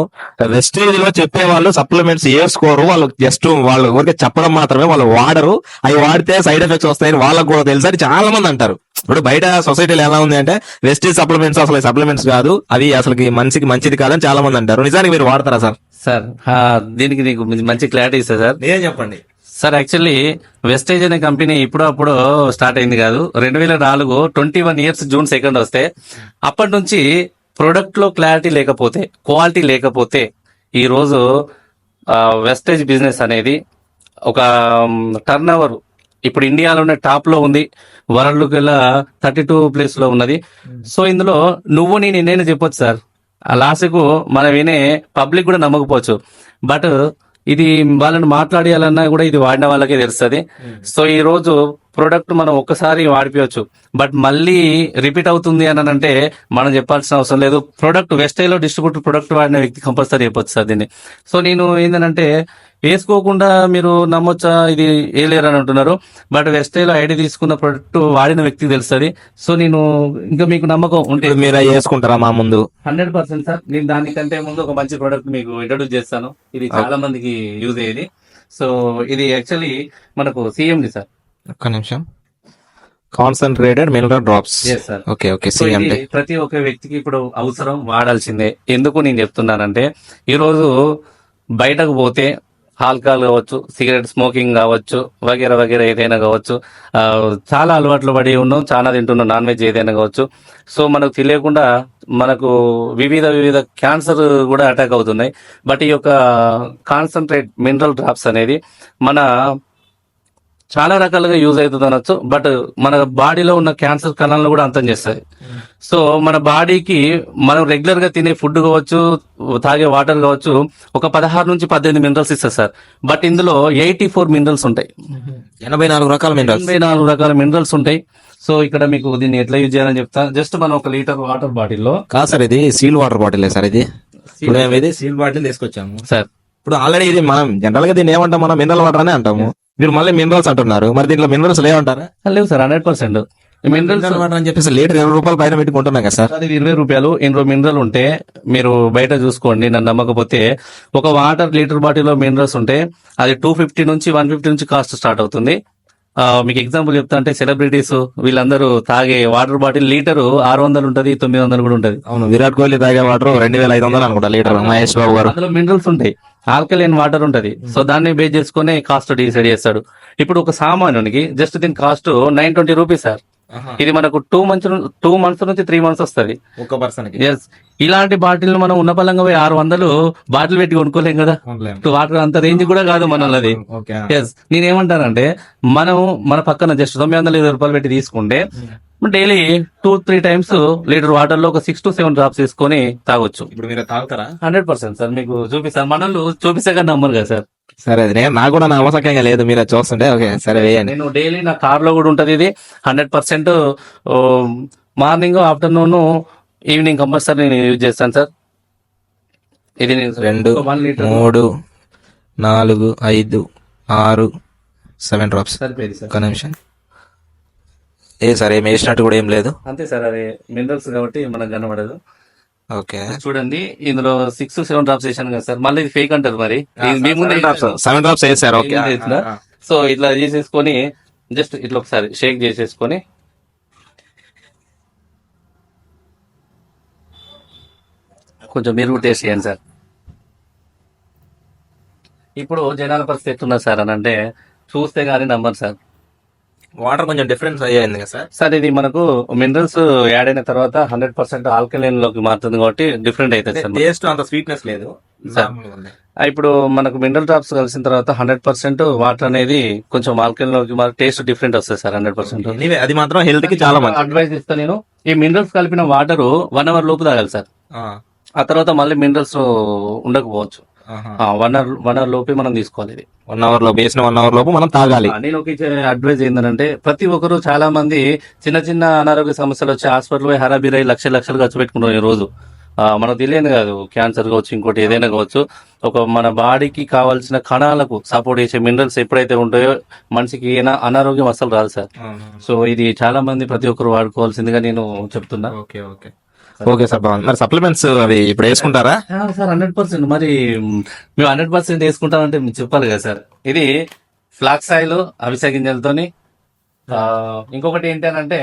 వెస్టేజ్ లో చెప్పే వాళ్ళు సప్లిమెంట్స్ వేసుకోరు, వాళ్ళు జస్ట్ వాళ్ళు ఊరికే చెప్పడం మాత్రమే, వాళ్ళు వాడరు, అవి వాడితే సైడ్ ఎఫెక్ట్స్ వస్తాయని వాళ్ళకు కూడా తెలుసు అని చాలా మంది అంటారు. ఇప్పుడు బయట సొసైటీలో ఎలా ఉంది అంటే వెస్టేజ్ సప్లిమెంట్స్ అసలు సప్లిమెంట్స్ కాదు, అవి అసలు మనిషికి మంచిది కాదని చాలా మంది అంటారు. నిజానికి మీరు వాడతారా సార్? సార్ దీనికి నీకు మంచి క్లారిటీ ఇస్తా సార్. నేనే చెప్పండి సార్, యాక్చువల్లీ వెస్టేజ్ అనే కంపెనీ ఇప్పుడు స్టార్ట్ అయింది కాదు, 2004 21 ఇయర్స్ జూన్ 2 వస్తే అప్పటి నుంచి ప్రొడక్ట్ లో క్లారిటీ లేకపోతే, క్వాలిటీ లేకపోతే ఈ రోజు వెస్టేజ్ బిజినెస్ అనేది ఒక టర్న్ ఓవర్ ఇప్పుడు ఇండియాలోనే టాప్ లో ఉంది, వరల్డ్ కల్లా 32 ప్లేస్ లో ఉన్నది. సో ఇందులో నువ్వు నేను చెప్పొచ్చు సార్, ఆ లాస్ట్కు మనం వినే పబ్లిక్ కూడా నమ్మకపోవచ్చు, బట్ ఇది వాళ్ళని మాట్లాడాలన్నా కూడా ఇది వాడిన వాళ్ళకే తెలుస్తుంది. సో ఈ రోజు ప్రొడక్ట్ మనం ఒక్కసారి వాడిపోవచ్చు, బట్ మళ్ళీ రిపీట్ అవుతుంది అని అంటే మనం చెప్పాల్సిన అవసరం లేదు. ప్రొడక్ట్ వెస్టైల్లో డిస్ట్రిబ్యూటర్ ప్రొడక్ట్ వాడిన వ్యక్తి కంపల్సరీ చెప్పొచ్చు సార్ దీన్ని. సో నేను ఏంటంటే వేసుకోకుండా మీరు నమ్మొచ్చా, ఇది వేయలేరు అని అంటున్నారు, బట్ వెస్టైల్లో ఐడి తీసుకున్న ప్రొడక్ట్ వాడిన వ్యక్తికి తెలుస్తుంది. సో నేను ఇంకా మీకు నమ్మకం ఉంటే మీరు వేసుకుంటారా మా ముందు? 100% సార్. నేను దానికంటే ముందు ఒక మంచి ప్రోడక్ట్ మీకు ఇంట్రొడ్యూస్ చేస్తాను, ఇది చాలా మందికి యూజ్ అయ్యేది. సో ఇది యాక్చువల్లీ మనకు సిఎండి సార్. ఒక్క నిమిషం. Concentrated mineral drops. Yes, sir. Okay okay. So ఇది ప్రతి ఒక్క వ్యక్తికి ఇప్పుడు అవసరం, వాడాల్సిందే. ఎందుకు నేను చెప్తున్నానంటే ఈ రోజు బయటకు పోతే ఆల్కహాల్ కావచ్చు, సిగరెట్ స్మోకింగ్ కావచ్చు, వగేరా వగేరా ఏదైనా కావచ్చు, చాలా అలవాట్లు పడి ఉన్నాం, చాలా తింటున్నాం, నాన్ వెజ్ ఏదైనా కావచ్చు. సో మనకు తెలియకుండా మనకు వివిధ క్యాన్సర్ కూడా అటాక్ అవుతున్నాయి. బట్ ఈ యొక్క కాన్సన్ట్రేట్ మినరల్ డ్రాప్స్ అనేది మన చాలా రకాలుగా యూజ్ అవుతుంది అనొచ్చు, బట్ మన బాడీలో ఉన్న క్యాన్సర్ కణాలను కూడా అంతం చేస్తుంది. సో మన బాడీకి మనం రెగ్యులర్ గా తినే ఫుడ్ కావచ్చు, తాగే వాటర్ కావచ్చు, ఒక 16 నుంచి 18 మినరల్స్ ఇస్తుంది సార్. బట్ ఇందులో 84 మినరల్స్ ఉంటాయి, 84 రకాల మినరల్స్, 84 రకాల మినరల్స్ ఉంటాయి. సో ఇక్కడ మీకు దీన్ని ఎట్లా యూజ్ చేయాలని చెప్తా. జస్ట్ మనం 1 లీటర్ వాటర్ బాటిల్లో, కాదు సార్ ఇది సీల్ వాటర్ బాటిల్ సార్, ఇది ఇప్పుడు మేము ఇది సీల్ బాటిల్ తీసుకొచ్చాము సార్. ఇప్పుడు ఆల్రెడీ ఇది మనం జనరల్ గా దీన్ని ఏమంటాం, మనం మినరల్ వాటర్ అనే అంటాము, మీరు మళ్ళీ మినరల్స్ అంటున్నారు, మరి దీంట్లో మినరల్స్ లేవంటారా? లేవు సార్, 100% మినరల్స్ వాటర్ అని చెప్పేసి లీటర్ 20 రూపాయలు పైన పెట్టుకుంటున్నాం కదా సార్. అది 20 రూపాయలు. ఇందులో మినరల్ ఉంటే మీరు బయట చూసుకోండి, నన్ను నమ్మకపోతే. ఒక వాటర్ లీటర్ బాటిల్లో మినరల్స్ ఉంటే అది 250 నుంచి 150 నుంచి కాస్ట్ స్టార్ట్ అవుతుంది. మీకు ఎగ్జాంపుల్ చెప్తా అంటే సెలబ్రిటీస్ వీళ్ళందరూ తాగే వాటర్ బాటిల్ లీటరు 600 ఉంటది, 900 కూడా ఉంటది. అవును, విరాట్ కోహ్లీ తాగే వాటర్ 2500 అనుకుంటా లీటర్, మహేష్ బాబు గారు. అందులో మినరల్స్ ఉంటాయి, ఆల్కలైన్ వాటర్ ఉంటది. సో దాన్ని బేస్ చేసుకుని కాస్ట్ డిసైడ్ చేస్తాడు. ఇప్పుడు ఒక సామాన్యునికి జస్ట్ దీని కాస్ట్ 920 రూపీస్ సార్. ఇది మనకు 2 మంత్స్ నుంచి 3 మంత్స్ వస్తుంది ఒక పర్సన్. ఎస్, ఇలాంటి బాటిల్ మనం ఉన్న పలంగా 600 బాటిల్ పెట్టి కొనుక్కోలేం కదా, వాటర్ అంత రేంజ్ కూడా కాదు మనది. ఎస్, నేనేమంటానంటే మనం మన పక్కన జస్ట్ 920 రూపాయలు పెట్టి తీసుకుంటే డైలీ 2-3 టైమ్స్ లీటర్ వాటర్ లో ఒక 6 to 7 డ్రాప్స్ తీసుకొని తాగొచ్చు. ఇప్పుడు మీరు తాగుతారా? 100% సార్. మీకు చూపిస్తాను, మనల్ని చూపిస్తాక నమ్మరు కదా సార్. సరే, అది నాకు కూడా నమ్మకంగా లేదు, మీరు చూస్తుంటే. ఓకే సరే, వేయండి. నేను డైలీ నా కార్ లో కూడా ఉంటది ఇది. 100% మార్నింగ్, ఆఫ్టర్నూన్, ఈవినింగ్ కంపల్సరీ నేను యూజ్ చేస్తాను సార్. ఇది 2, 1 లీటర్ 3, 4, 5, 6, 7 డ్రాప్స్. సరిపోయింది సార్. ఒక నిమిషం. సరే, ఏం వేసినట్టు కూడా ఏం లేదు. అంతే సార్, అది మినరల్స్ కాబట్టి మనకు కనబడదు. ఓకే చూడండి, ఇందులో 6 to 7 డ్రాప్స్ వేసాను కదా సార్. మళ్ళీ ఇది ఫేక్ అంటారు మరి. మీ ముందే 7 డ్రాప్స్ వేసారు. ఓకే, సో ఇట్లా చేసేసుకొని జస్ట్ ఇట్లా ఒకసారి షేక్ చేసేసుకొని కొంచెం మీరు టేస్ట్ చేయండి సార్. ఇప్పుడు జనాల పరిస్థితి ఎట్లున్నారు సార్ అని అంటే చూస్తే గానీ నమ్మరు సార్. వాటర్ కొంచెం డిఫరెన్స్ అయ్యింది కదా సార్. సార్ ఇది మనకు మినరల్స్ యాడ్ అయిన తర్వాత 100% ఆల్కలైన్ లోకి మారుతుంది కాబట్టి డిఫరెంట్ అవుతుంది సార్. టేస్ట్ అంత స్వీట్నెస్ లేదు సార్. ఇప్పుడు మనకు మినరల్ డ్రాప్స్ కలిసిన తర్వాత 100% వాటర్ అనేది కొంచెం ఆల్కలైన్ లోకి మారి టేస్ట్ డిఫరెంట్ వస్తుంది సార్. 100% అది మాత్రం హెల్త్ కి చాలా మంచి అడ్వైస్ ఇస్తాను నేను. ఈ మినరల్స్ కలిపిన వాటర్ 1 hour లోపు తాగాలి సార్. ఆ తర్వాత మళ్ళీ మినరల్స్ ఉండకపోవచ్చు. వన్ అవర్ లోపే మనం తీసుకోవాలి ఇది. 1 అవర్ లోపు వేసిన 1 అవర్ లోపు మనం తాగాలి. నేను ఒక అడ్వైజ్ ఏంటంటే ప్రతి ఒక్కరు చాలా మంది చిన్న చిన్న అనారోగ్య సమస్యలు వచ్చి హాస్పిటల్ పోయి హరాబిరాయి లక్షలు లక్షలు ఖర్చు పెట్టుకుంటారు ఈ రోజు. మనకు తెలియదు కాదు, క్యాన్సర్ కావచ్చు, ఇంకోటి ఏదైనా కావచ్చు. మన బాడీకి కావాల్సిన కణాలకు సపోర్ట్ చేసే మినరల్స్ ఎప్పుడైతే ఉంటాయో మనిషికి అనారోగ్యం అసలు రాదు సార్. సో ఇది చాలా మంది ప్రతి ఒక్కరు వాడుకోవాల్సిందిగా నేను చెప్తున్నా. ఓకే సార్, బాగుంది. మరి సప్లిమెంట్స్ అవి ఇప్పుడు వేసుకుంటారా? సార్ 100%. మరి మేము 100% వేసుకుంటామంటే మీరు చెప్పాలి కదా సార్. ఇది ఫ్లాక్స్ ఆయిల్ అవిసె గింజలతోని. ఇంకొకటి ఏంటంటే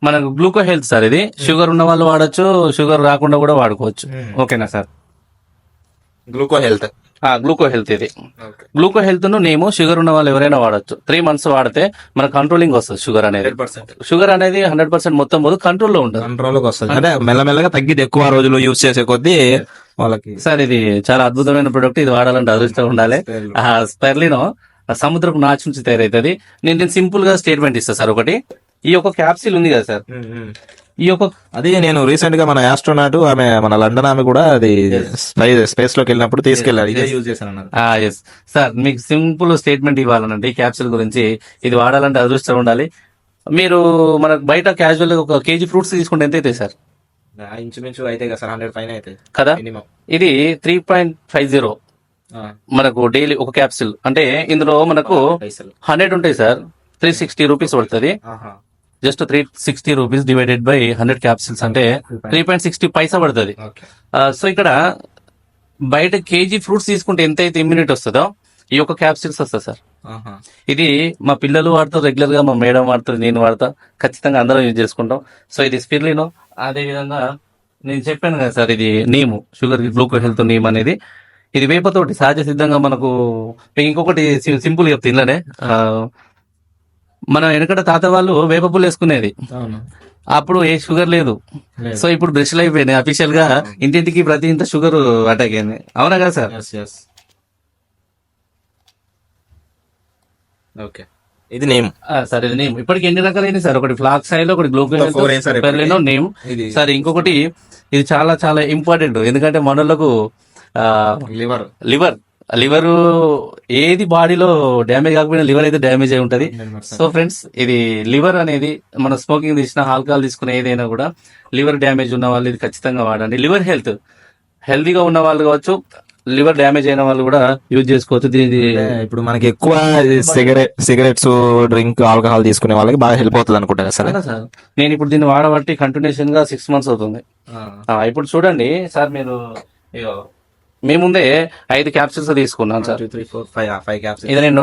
మనకు గ్లూకో హెల్త్ సార్. ఇది షుగర్ ఉన్న వాళ్ళు వాడచ్చు, షుగర్ రాకుండా కూడా వాడుకోవచ్చు. ఓకేనా సార్? గ్లూకో హెల్త్. గ్లూకో హెల్త్. ఇది గ్లూకో హెల్త్ ను నేమో షుగర్ ఉన్న వాళ్ళు ఎవరైనా వాడచ్చు. 3 months వాడితే మన కంట్రోలింగ్ వస్తుంది. షుగర్ అనేది 100% మొత్తం పోదు, కంట్రోల్లో ఉంటుంది. కంట్రోల్కి వస్తుంది. అంటే మెల్లమెల్లగా తగ్గిది ఎక్కువ రోజులు యూజ్ చేసే కొద్దీ వాళ్ళకి. సార్ ఇది చాలా అద్భుతమైన ప్రొడక్ట్. ఇది వాడాలంటే అదృష్టం ఉండాలి. స్పెర్లినో సముద్రపు నాచు నుంచి తయారైతుంది. నేను సింపుల్ గా స్టేట్మెంట్ ఇస్తా సార్. ఒకటి, ఈ యొక్క క్యాప్సిల్ ఉంది కదా సార్, ఈ యొక్క అది నేను రీసెంట్ గా మన ఆస్ట్రోనాట్ ఆమె మన లండన్ ఆమె కూడా అది స్పేస్ లోకి వెళ్ళినప్పుడు తీసుకెళ్ళారు. ఇదే యూజ్ చేశాను. ఎస్ సార్, మీకు సింపుల్ స్టేట్మెంట్ ఇవ్వాలనంటే ఈ క్యాప్సిల్ గురించి, ఇది వాడాలంటే అదృష్టం ఉండాలి. మీరు మనకు బయట క్యాజువల్ ఒక కేజీ ఫ్రూట్స్ తీసుకుంటే ఎంత అవుతాయి సార్? ఇంచుమించు అయితే కదా సార్ 100 పైన అయితే కదా. ఇది 3.50 మనకు డైలీ ఒక క్యాప్సిల్. అంటే ఇందులో మనకు 100 ఉంటాయి సార్. 360 రూపీస్ పడుతుంది. Just 360 rupees divided by 100 capsules అంటే 3.60 పైసా పడుతుంది. సో ఇక్కడ బయట కేజీ ఫ్రూట్స్ తీసుకుంటే ఎంత అయితే ఇమ్యూనిటీ వస్తుందో ఈ యొక్క క్యాప్సిల్స్ వస్తుంది సార్. ఇది మా పిల్లలు వాడతారు రెగ్యులర్ గా, మా మేడం వాడతారు, నేను వాడతా, ఖచ్చితంగా అందరం యూజ్ చేసుకుంటాం. సో ఇది స్పిర్లినో. అదే విధంగా నేను చెప్పాను కదా సార్, ఇది నీము, షుగర్ గ్లూకో హెల్త్ నీమ్ అనేది. ఇది వేపతోటి సహజ సిద్ధంగా మనకు. ఇంకొకటి సింపుల్ చెప్తే ఇలానే, మన వెనకట తాత వాళ్ళు వేప పువ్వులు వేసుకునేది, అప్పుడు ఏ షుగర్ లేదు. సో ఇప్పుడు బ్రష్లు అయిపోయినాయి. అఫీషియల్ గా ఇంటింటికి ప్రతి ఇంత షుగర్ అటాక్ అయింది. అవునా కదా సార్? ఇది నేమ్ సార్. ఇది నేమ్. ఇప్పటికి ఎన్ని రకాలైన సార్? ఒకటి ఫ్లాక్స్ ఆయిల్, ఒకటి గ్లూకో నేమ్ సార్. ఇంకొకటి ఇది చాలా చాలా ఇంపార్టెంట్. ఎందుకంటే మనలకు లివర్ ఏది బాడీలో డ్యామేజ్ కాకపోయినా లివర్ అయితే డ్యామేజ్ అయి ఉంటది. సో ఫ్రెండ్స్, ఇది లివర్ అనేది మన స్మోకింగ్ తీసిన, ఆల్కహాల్ తీసుకున్న ఏదైనా కూడా లివర్ డ్యామేజ్ ఉన్న వాళ్ళు ఇది ఖచ్చితంగా వాడండి. లివర్ హెల్తీగా ఉన్న వాళ్ళు కావచ్చు, లివర్ డ్యామేజ్ అయిన వాళ్ళు కూడా యూజ్ చేసుకోవచ్చు. ఇప్పుడు మనకి ఎక్కువ సిగరెట్స్, డ్రింక్, ఆల్కహాల్ తీసుకునే వాళ్ళకి బాగా హెల్ప్ అవుతుంది అనుకుంటా సార్. నేను ఇప్పుడు దీన్ని వాడబట్టి కంటిన్యూషన్ గా 6 months అవుతుంది. ఇప్పుడు చూడండి సార్, మీరు మేముందే 5 క్యాప్సిల్స్ తీసుకున్నాను సార్. 5 క్యాప్సిల్స్. ఇది నేను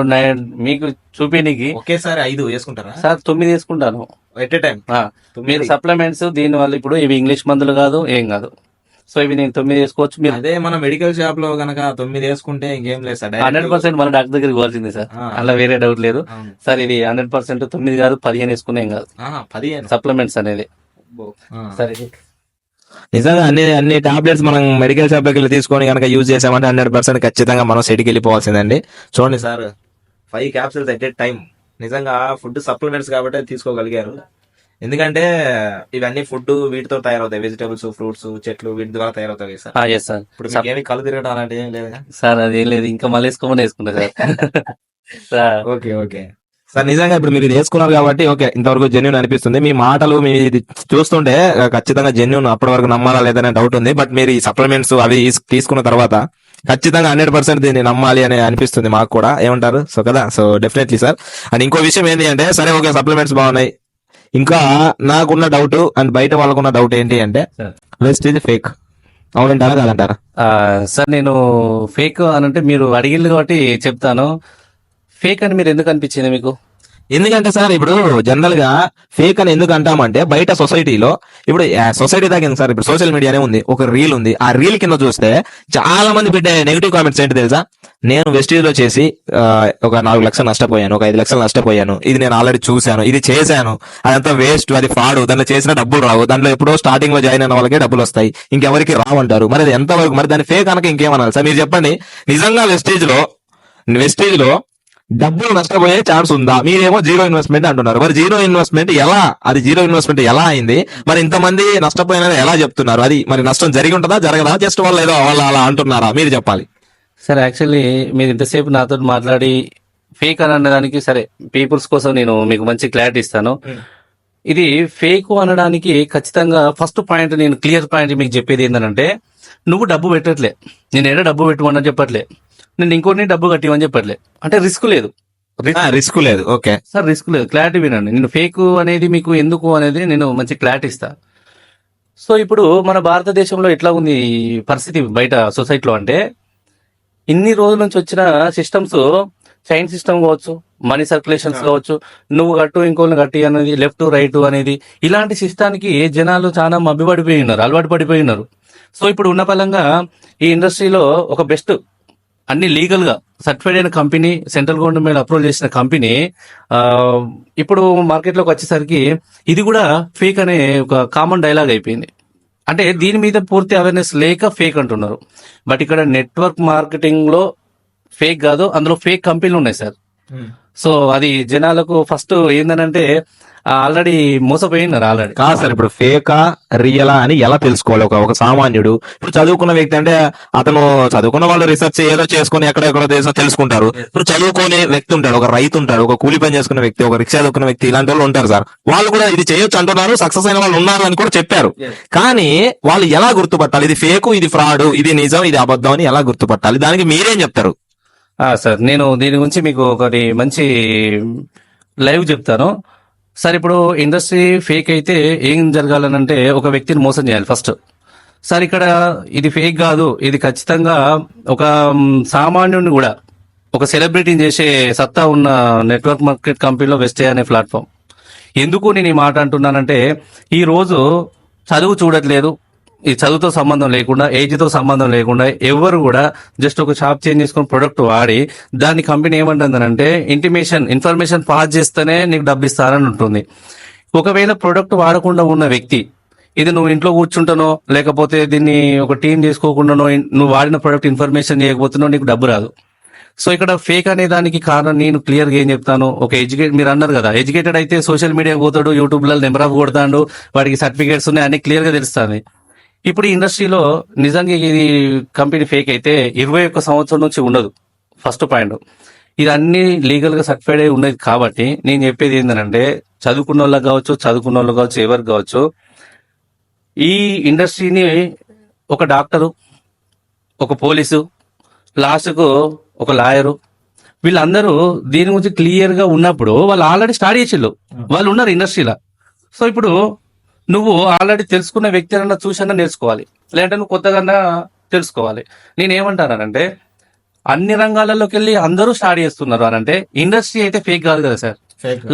మీకు చూపించడానికి ఒకేసారి 5 వేసుకుంటారా సార్? 9 వేసుకుంటాను ఎట్ ఏ టైం. మీరు సప్లిమెంట్స్ దీని వల్ల ఇప్పుడు ఇవి ఇంగ్లీష్ మందులు కాదు, ఏం కాదు. సో ఇవి నేను 9 వేసుకోవచ్చు. మీరు అదే మన మెడికల్ షాప్ లో కనుక 9 వేసుకుంటే ఇంకేం లేదు సార్. 100% మన డాక్టర్ దగ్గరికి పోవాల్సిందే సార్. అలా వేరే డౌట్ లేదు సార్. ఇది 100% 9 కాదు, 15 వేసుకునే ఏం కాదు. 15 సప్లిమెంట్స్ అనేది సరే. నిజంగా అన్ని టాబ్లెట్స్ మనం మెడికల్ షాప్ లోకి వెళ్ళి తీసుకొని కనుక యూజ్ చేసామంటే 100% ఖచ్చితంగా మనం సెట్కి వెళ్ళిపోవాల్సిందండి. చూడండి sir, 5 capsules at a time. నిజంగా ఫుడ్ సప్లిమెంట్స్ కాబట్టి తీసుకోగలిగారు. ఎందుకంటే ఇవన్నీ ఫుడ్ వీటితో తయారవుతాయి. వెజిటబుల్స్, ఫ్రూట్స్, చెట్లు వీటి ద్వారా తయారవుతాయి సార్. సార్ ఇప్పుడు ఏమి కళ్ళు తిరగడం అలాంటివి ఏం లేదు సార్? అది ఏం లేదు, ఇంకా మళ్ళీ వేసుకోమని వేసుకుంటా సార్. Okay sir. నిజంగా ఇప్పుడు మీరు ఇది వేసుకున్నారు కాబట్టి ఓకే, ఇంతవరకు జెన్యూన్ అనిపిస్తుంది. మీ మాటలు మీ ఇది చూస్తుంటే ఖచ్చితంగా జెన్యూన్. అప్పటి వరకు నమ్మాలా లేదనే డౌట్ ఉంది. బట్ మీరు ఈ సప్లిమెంట్స్ అవి తీసుకున్న తర్వాత ఖచ్చితంగా 100% దీన్ని నమ్మాలి అని అనిపిస్తుంది మాకు కూడా. ఏమంటారు? సో కదా. So definitely sir. అండ్ ఇంకో విషయం ఏంటి అంటే, సరే ఓకే సప్లిమెంట్స్ బాగున్నాయి, ఇంకా నాకున్న డౌట్ అండ్ బయట వాళ్ళకున్న డౌట్ ఏంటి అంటే, వెస్టీజ్ ఫేక్ అవునంటారా కాదంటారా? సార్ నేను ఫేక్ అనంటే మీరు అడిగిల్లు కాబట్టి చెప్తాను. ఫేక్ అని మీరు ఎందుకు అనిపించింది మీకు? ఎందుకంటే సార్ ఇప్పుడు జనరల్ గా ఫేక్ అని ఎందుకు అంటామంటే, బయట సొసైటీలో ఇప్పుడు సొసైటీ దాకా సార్, ఇప్పుడు సోషల్ మీడియానే ఉంది, ఒక రీల్ ఉంది. ఆ రీల్ కింద చూస్తే చాలా మంది పెట్టే నెగిటివ్ కామెంట్స్ ఏంటి తెలుసా? నేను వెస్టీజ్ లో చేసి ఒక 4 లక్షలు నష్టపోయాను, ఒక 5 లక్షలు నష్టపోయాను, ఇది నేను ఆల్రెడీ చూశాను, ఇది చేశాను, అదంతా వేస్ట్, అది ఫ్రాడ్, దాంట్లో చేసిన డబ్బులు రావు, దాంట్లో ఎప్పుడో స్టార్టింగ్ లో జాయిన్ అయిన వాళ్ళకే డబ్బులు వస్తాయి, ఇంకెవరికి రావంటారు. మరి అది ఎంతవరకు? మరి దాని ఫేక్ అనక ఇంకేమనాలి సార్? మీరు చెప్పండి. నిజంగా వెస్టీజ్ లో డబ్బులు నష్టపోయే ఛాన్స్ ఉందా? మీరేమో జీరో ఇన్వెస్ట్మెంట్ అంటున్నారు. మరి జీరో ఇన్వెస్ట్మెంట్ ఎలా? అది జీరో ఇన్వెస్ట్మెంట్ ఎలా అయింది? మరి ఇంతమంది నష్టపోయిన ఎలా చెప్తున్నారు? అది మరి నష్టం జరిగి ఉంటుందా, జరగదా? జస్ట్ వాళ్ళు ఏదో వాళ్ళు అలా అంటున్నారా? మీరు చెప్పాలి. సార్ యాక్చువల్లీ మీరు ఇంతసేపు నాతో మాట్లాడి ఫేక్ అని అనడానికి సరే పీపుల్స్ కోసం నేను మీకు మంచి క్లారిటీ ఇస్తాను. ఇది ఫేక్ అనడానికి ఖచ్చితంగా ఫస్ట్ పాయింట్, నేను క్లియర్ పాయింట్ మీకు చెప్పేది ఏంటంటే, నువ్వు డబ్బు పెట్టట్లే, నేను ఏదో డబ్బు పెట్టుకోమని చెప్పట్లే, నేను ఇంకోటి డబ్బు కట్టివని చెప్పట్లే, అంటే రిస్క్ లేదు. రిస్క్ లేదు. ఓకే సార్ రిస్క్ లేదు, క్లారిటీ వినండి. నేను ఫేక్ అనేది మీకు ఎందుకు అనేది నేను మంచి క్లారిటీ ఇస్తా. సో ఇప్పుడు మన భారతదేశంలో ఎట్లా ఉంది ఈ పరిస్థితి బయట సొసైటీలో అంటే, ఇన్ని రోజుల నుంచి వచ్చిన సిస్టమ్స్, చైన్ సిస్టమ్ కావచ్చు, మనీ సర్క్యులేషన్స్ కావచ్చు, నువ్వు కట్టు ఇంకోళ్ళని కట్టి అనేది, లెఫ్ట్ రైట్ అనేది, ఇలాంటి సిస్టానికి జనాలు చాలా మభ్యపడిపోయి ఉన్నారు, అలవాటు పడిపోయి ఉన్నారు. సో ఇప్పుడు ఉన్న పలంగా ఈ ఇండస్ట్రీలో ఒక బెస్ట్ అన్ని లీగల్ గా సర్టిఫైడ్ అయిన కంపెనీ, సెంట్రల్ గవర్నమెంట్ అప్రూవల్ చేసిన కంపెనీ ఇప్పుడు మార్కెట్ లోకి వచ్చేసరికి ఇది కూడా ఫేక్ అనే ఒక కామన్ డైలాగ్ అయిపోయింది. అంటే దీని మీద పూర్తి అవేర్నెస్ లేక ఫేక్ అంటున్నారు. బట్ ఇక్కడ నెట్వర్క్ మార్కెటింగ్ లో ఫేక్ కాదు, అందులో ఫేక్ కంపెనీలు ఉన్నాయి సార్. సో అది జనాలకు ఫస్ట్ ఏందనంటే ఆల్రెడీ మోసపోయినారు ఆల్రెడీ. కాదు సార్, ఇప్పుడు ఫేకా రియలా అని ఎలా తెలుసుకోవాలి ఒక సామాన్యుడు? ఇప్పుడు చదువుకున్న వ్యక్తి అంటే అతను చదువుకున్న వాళ్ళు రీసెర్చ్ ఏదో చేసుకుని ఎక్కడెక్కడో తెలుసుకుంటారు. ఇప్పుడు చదువుకునే వ్యక్తి ఉంటాడు, ఒక రైతు ఉంటాడు, ఒక కూలి పని చేసుకునే వ్యక్తి, ఒక రిక్షా చదువుకున్న వ్యక్తి, ఇలాంటి వాళ్ళు ఉంటారు సార్. వాళ్ళు కూడా ఇది చేయొచ్చు అంటున్నారు, సక్సెస్ అయిన వాళ్ళు ఉన్నారు అని కూడా చెప్పారు. కానీ వాళ్ళు ఎలా గుర్తుపట్టాలి ఇది ఫేకు, ఇది ఫ్రాడ్, ఇది నిజం, ఇది అబద్ధం అని ఎలా గుర్తుపట్టాలి? దానికి మీరేం చెప్తారు? సార్ నేను దీని గురించి మీకు ఒకటి మంచి లైవ్ చెప్తాను సార్. ఇప్పుడు ఇండస్ట్రీ ఫేక్ అయితే ఏం జరగాలనంటే, ఒక వ్యక్తిని మోసం చేయాలి ఫస్ట్. సార్ ఇక్కడ ఇది ఫేక్ కాదు, ఇది ఖచ్చితంగా ఒక సామాన్యుడిని కూడా ఒక సెలబ్రిటీని చేసే సత్తా ఉన్న నెట్వర్క్ మార్కెట్ కంపెనీలో వెస్టే అనే ప్లాట్ఫామ్. ఎందుకు నేను ఈ మాట అంటున్నానంటే, ఈ రోజు చదువు చూడట్లేదు, ఈ చదువుతో సంబంధం లేకుండా, ఏజ్ తో సంబంధం లేకుండా ఎవరు కూడా జస్ట్ ఒక షాప్ చేంజ్ చేసుకుని ప్రొడక్ట్ వాడి దాని కంపెనీ ఏమంటుందనంటే, ఇన్ఫర్మేషన్ పాస్ చేస్తేనే నీకు డబ్బు ఇస్తారని ఉంటుంది. ఒకవేళ ప్రొడక్ట్ వాడకుండా ఉన్న వ్యక్తి, ఇది నువ్వు ఇంట్లో కూర్చుంటానో లేకపోతే దీన్ని ఒక టీం చేసుకోకుండానో, నువ్వు వాడిన ప్రొడక్ట్ ఇన్ఫర్మేషన్ చేయకపోతున్నావు, నీకు డబ్బు రాదు. సో ఇక్కడ ఫేక్ అనే దానికి కారణం నేను క్లియర్ గా ఏం చెప్తాను. ఒక మీరు అన్నారు కదా, ఎడ్యుకేటెడ్ అయితే సోషల్ మీడియా పోతాడు, యూట్యూబ్ లో నెంబర్ ఆఫ్ కొడతాడు, వాడికి సర్టిఫికేట్స్ ఉన్నాయి అని క్లియర్ గా తెలుస్తుంది. ఇప్పుడు ఈ ఇండస్ట్రీలో నిజంగా ఇది కంపెనీ ఫేక్ అయితే 21 సంవత్సరం నుంచి ఉండదు. ఫస్ట్ పాయింట్, ఇది అన్ని లీగల్ గా సర్టిఫైడ్ అయి ఉన్నది. కాబట్టి నేను చెప్పేది ఏంటంటే, చదువుకున్న వాళ్ళకి కావచ్చు, చదువుకున్న వాళ్ళు కావచ్చు, ఎవరికి కావచ్చు, ఈ ఇండస్ట్రీని ఒక డాక్టరు, ఒక పోలీసు, లాస్ట్ కు ఒక లాయరు, వీళ్ళందరూ దీని గురించి క్లియర్ గా ఉన్నప్పుడు వాళ్ళు ఆల్రెడీ స్టార్ట్ చేసిళ్ళు, వాళ్ళు ఉన్నారు ఇండస్ట్రీలో. సో ఇప్పుడు నువ్వు ఆల్రెడీ తెలుసుకున్న వ్యక్తి అన్న చూసన్నా నేర్చుకోవాలి, లేదంటే నువ్వు కొత్తగా తెలుసుకోవాలి. నేనేమంటానంటే, అన్ని రంగాలలోకి వెళ్ళి అందరూ స్టార్ట్ చేస్తున్నారు అని అంటే ఇండస్ట్రీ అయితే ఫేక్ కాదు కదా సార్.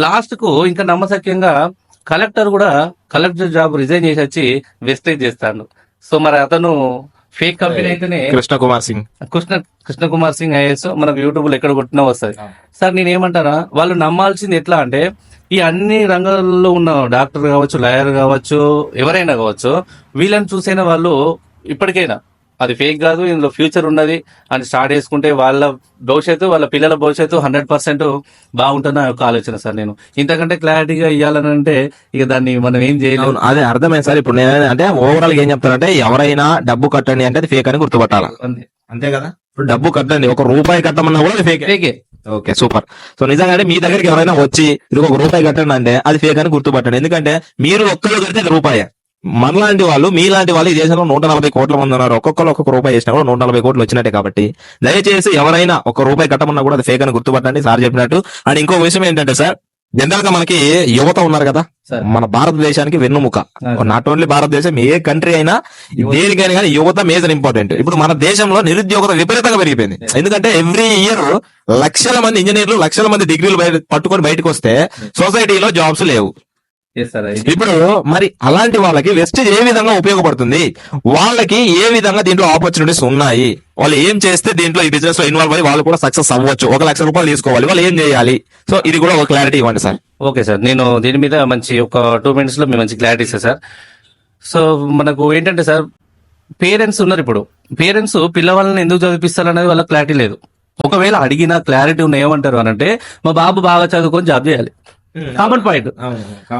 లాస్ట్ కు ఇంకా నమ్మసక్యంగా కలెక్టర్ కూడా కలెక్టర్ జాబ్ రిజైన్ చేసి వచ్చి వెస్టేజ్ చేస్తాడు. సో మరి అతను ఫేక్ కంపెనీ అయితేనే కృష్ణ కుమార్ సింగ్ ఐఏఎస్ మనకు యూట్యూబ్ లో ఎక్కడ కొట్టినా వస్తుంది సార్. నేనేమంటారా, వాళ్ళు నమ్మాల్సింది ఎట్లా అంటే, ఈ అన్ని రంగాల్లో ఉన్న డాక్టర్ కావచ్చు, లాయర్ కావచ్చు, ఎవరైనా కావచ్చు, వీళ్ళని చూసైనా వాళ్ళు ఇప్పటికైనా అది ఫేక్ కాదు, ఇందులో ఫ్యూచర్ ఉన్నది అని స్టార్ట్ చేసుకుంటే వాళ్ళ భవిష్యత్తు, వాళ్ళ పిల్లల భవిష్యత్తు 100% బాగుంటుందని ఒక ఆలోచన సార్. నేను ఇంతకంటే క్లారిటీగా ఇవ్వాలని అంటే ఇక దాన్ని మనం ఏం చేయలేము. అదే అర్థమైంది సార్. ఇప్పుడు నేను అంటే ఓవరాల్ గా ఏం చెప్తానంటే, ఎవరైనా డబ్బు కట్టండి అంటే అది ఫేక్ అని గుర్తుపట్టాలి, అంతే కదా. ఇప్పుడు డబ్బు కట్టండి, ₹1 కట్టమన్నా కూడా అది ఫేకే. Okay super. సో నిజంగానే మీ దగ్గరికి ఎవరైనా వచ్చి ఇది ₹1 కట్టండి అంటే అది ఫేక్ అని గుర్తుపట్టండి. ఎందుకంటే మీరు ఒక్కరు కడితే అది రూపాయి. మనలాంటి వాళ్ళు, మీలాంటి వాళ్ళు ఈ దేశంలో 140 కోట్ల మంది ఉన్నారు. ఒక్కొక్కరు ₹1 చేసినా కూడా 140 కోట్లు వచ్చినట్టే. కాబట్టి దయచేసి ఎవరైనా ₹1 కట్టమన్నా కూడా అది ఫేక్ అని గుర్తుపట్టండి సార్ చెప్పినట్టు. అండ్ ఇంకో విషయం ఏంటంటే సార్, జనరల్ గా మనకి యువత ఉన్నారు కదా, మన భారతదేశానికి వెన్నుముక. నాట్ ఓన్లీ భారతదేశం, ఏ కంట్రీ అయినా దేనికైనా కానీ యువత మేజర్ ఇంపార్టెంట్. ఇప్పుడు మన దేశంలో నిరుద్యోగత విపరీతంగా పెరిగిపోయింది. ఎందుకంటే ఎవ్రీ ఇయర్ లక్షల మంది ఇంజనీర్లు, లక్షల మంది డిగ్రీలు పట్టుకొని బయటకు వస్తే సొసైటీలో జాబ్స్ లేవు. ఇప్పుడు మరి అలాంటి వాళ్ళకి వెస్టేజ్ ఏ విధంగా ఉపయోగపడుతుంది, వాళ్ళకి ఏ విధంగా దీంట్లో ఆపర్చునిటీస్ ఉన్నాయి, వాళ్ళు ఏం చేస్తే దీంట్లో ఈ బిజినెస్ లో ఇన్వాల్వ్ అయ్యి వాళ్ళు కూడా సక్సెస్ అవ్వచ్చు, ₹1,00,000 తీసుకోవాలి, వాళ్ళు ఏం చేయాలి? సో ఇది కూడా ఒక క్లారిటీ ఇవ్వండి సార్. ఓకే సార్, నేను దీని మీద మంచి ఒక 2 minutes లో మీ మంచి క్లారిటీ ఇస్తాను సార్. సో మనకు ఏంటంటే సార్, పేరెంట్స్ ఉన్నారు. ఇప్పుడు పేరెంట్స్ పిల్లవాళ్ళని ఎందుకు చదివిపిస్తారు అనేది వాళ్ళకి క్లారిటీ లేదు. ఒకవేళ అడిగిన క్లారిటీ ఉన్న ఏమంటారు అని అంటే, మా బాబు బాగా చదువుకొని జాబ్ చేయాలి, కామన్ పాయింట్.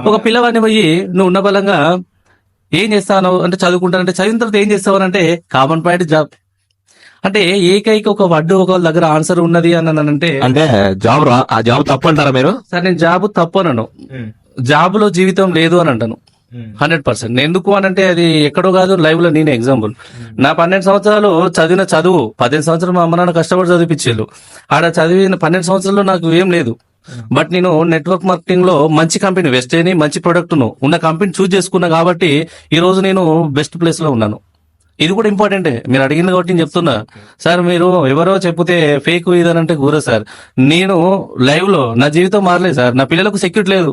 ఒక పిల్లవాడిని పోయి నువ్వు ఉన్న బలంగా ఏం చేస్తావు అంటే చదువుకుంటానంటే, చదివిన తర్వాత ఏం చేస్తావు అంటే కామన్ పాయింట్ జాబ్. అంటే ఏకైక ఒక వర్డ్ ఒక దగ్గర ఆన్సర్ ఉన్నది అని అంటే అంటే జాబ్ ఆ జాబ్ తప్పు అంటారా మీరు? సార్ నేను జాబ్ తప్పు అనను, జాబ్ లో జీవితం లేదు అని అంటాను 100%. ఎందుకు అని అంటే అది ఎక్కడో కాదు, లైవ్ లో నేను ఎగ్జాంపుల్. నా 12 సంవత్సరాలు చదివిన చదువు 15 సంవత్సరాలు మా అమ్మ నాన్న కష్టపడి చదివిపించారు. ఆడ చదివిన 12 సంవత్సరాల్లో నాకు ఏం లేదు. బట్ నేను నెట్వర్క్ మార్కెటింగ్ లో మంచి కంపెనీ వెస్టేని మంచి ప్రొడక్ట్ ను ఉన్న కంపెనీ చూస్ చేసుకున్నా కాబట్టి ఈ రోజు నేను బెస్ట్ ప్లేస్ లో ఉన్నాను. ఇది కూడా ఇంపార్టెంటే, మీరు అడిగింది కాబట్టి నేను చెప్తున్నా. సార్ మీరు ఎవరో చెప్తే ఫేక్ ఇదనంటే కూర సార్. నేను లైవ్ లో నా జీవితం మారలేదు సార్, నా పిల్లలకు సెక్యూరిటీ లేదు.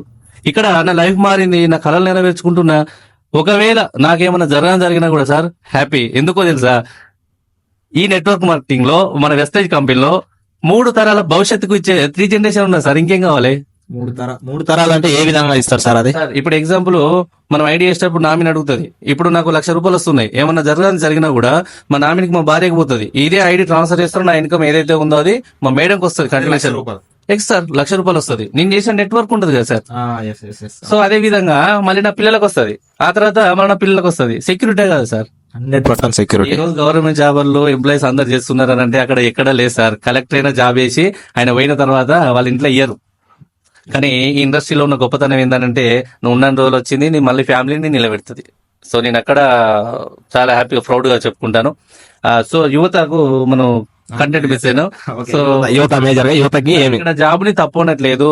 ఇక్కడ నా లైఫ్ మారింది, నా కళలు నెరవేర్చుకుంటున్నా. ఒకవేళ నాకేమైనా జరిగినా కూడా సార్ హ్యాపీ. ఎందుకో తెలుసా, ఈ నెట్వర్క్ మార్కెటింగ్ లో మన వెస్టేజ్ కంపెనీలో 3 తరాల భవిష్యత్తుకు ఇచ్చే 3 జనరేషన్ ఉన్నా సార్. ఇంకేం కావాలి? 3 తరాలు అంటే ఏ విధంగా ఇస్తారు సార్ అది? సార్ ఇప్పుడు ఎగ్జాంపుల్ మనం ఐడియా ఇచ్చేటప్పుడు నామిని అడుగుతుంది. ఇప్పుడు నాకు ₹1,00,000 వస్తున్నాయి, ఏమన్నా జరిగినా కూడా మా నామినికి మా భార్యకి పోతుంది. ఇదే ఐడి ట్రాన్స్ఫర్ చేస్తారు, నా ఇన్కమ్ ఏదైతే ఉందో అది మా మేడంకి వస్తుంది. కంటిన్యూషన్ ఎక్స్ సార్ ₹1,00,000 వస్తుంది. నేను చేసిన నెట్వర్క్ ఉంటుంది కదా సార్. సో అదే విధంగా మళ్ళీ నా పిల్లలకు వస్తుంది, ఆ తర్వాత మన నా పిల్లలకు వస్తుంది. సెక్యూరిటీ కదా సార్, 100% సెక్యూరిటీ. ఈ రోజు గవర్నమెంట్ జాబర్లు ఎంప్లాయీస్ అందరు చేస్తున్నారు అని అంటే అక్కడ ఎక్కడ లేదు సార్. కలెక్టర్ అయినా జాబ్ చేసి ఆయన పోయిన తర్వాత వాళ్ళ ఇంట్లో ఇయ్యరు. కానీ ఈ ఇండస్ట్రీలో ఉన్న గొప్పతనం ఏంటంటే నువ్వు ఉన్న రోజులు వచ్చింది నీ మళ్ళీ ఫ్యామిలీని నిలబెడుతుంది. సో నేను అక్కడ చాలా హ్యాపీగా ప్రౌడ్ గా చెప్పుకుంటాను. సో యువతకు మనం కంటెంట్ మిస్ అయినా. సో యువత మేజర్ గా యువతకి ఏమి ఇక్కడ జాబ్ ని తప్పనట్లేదు,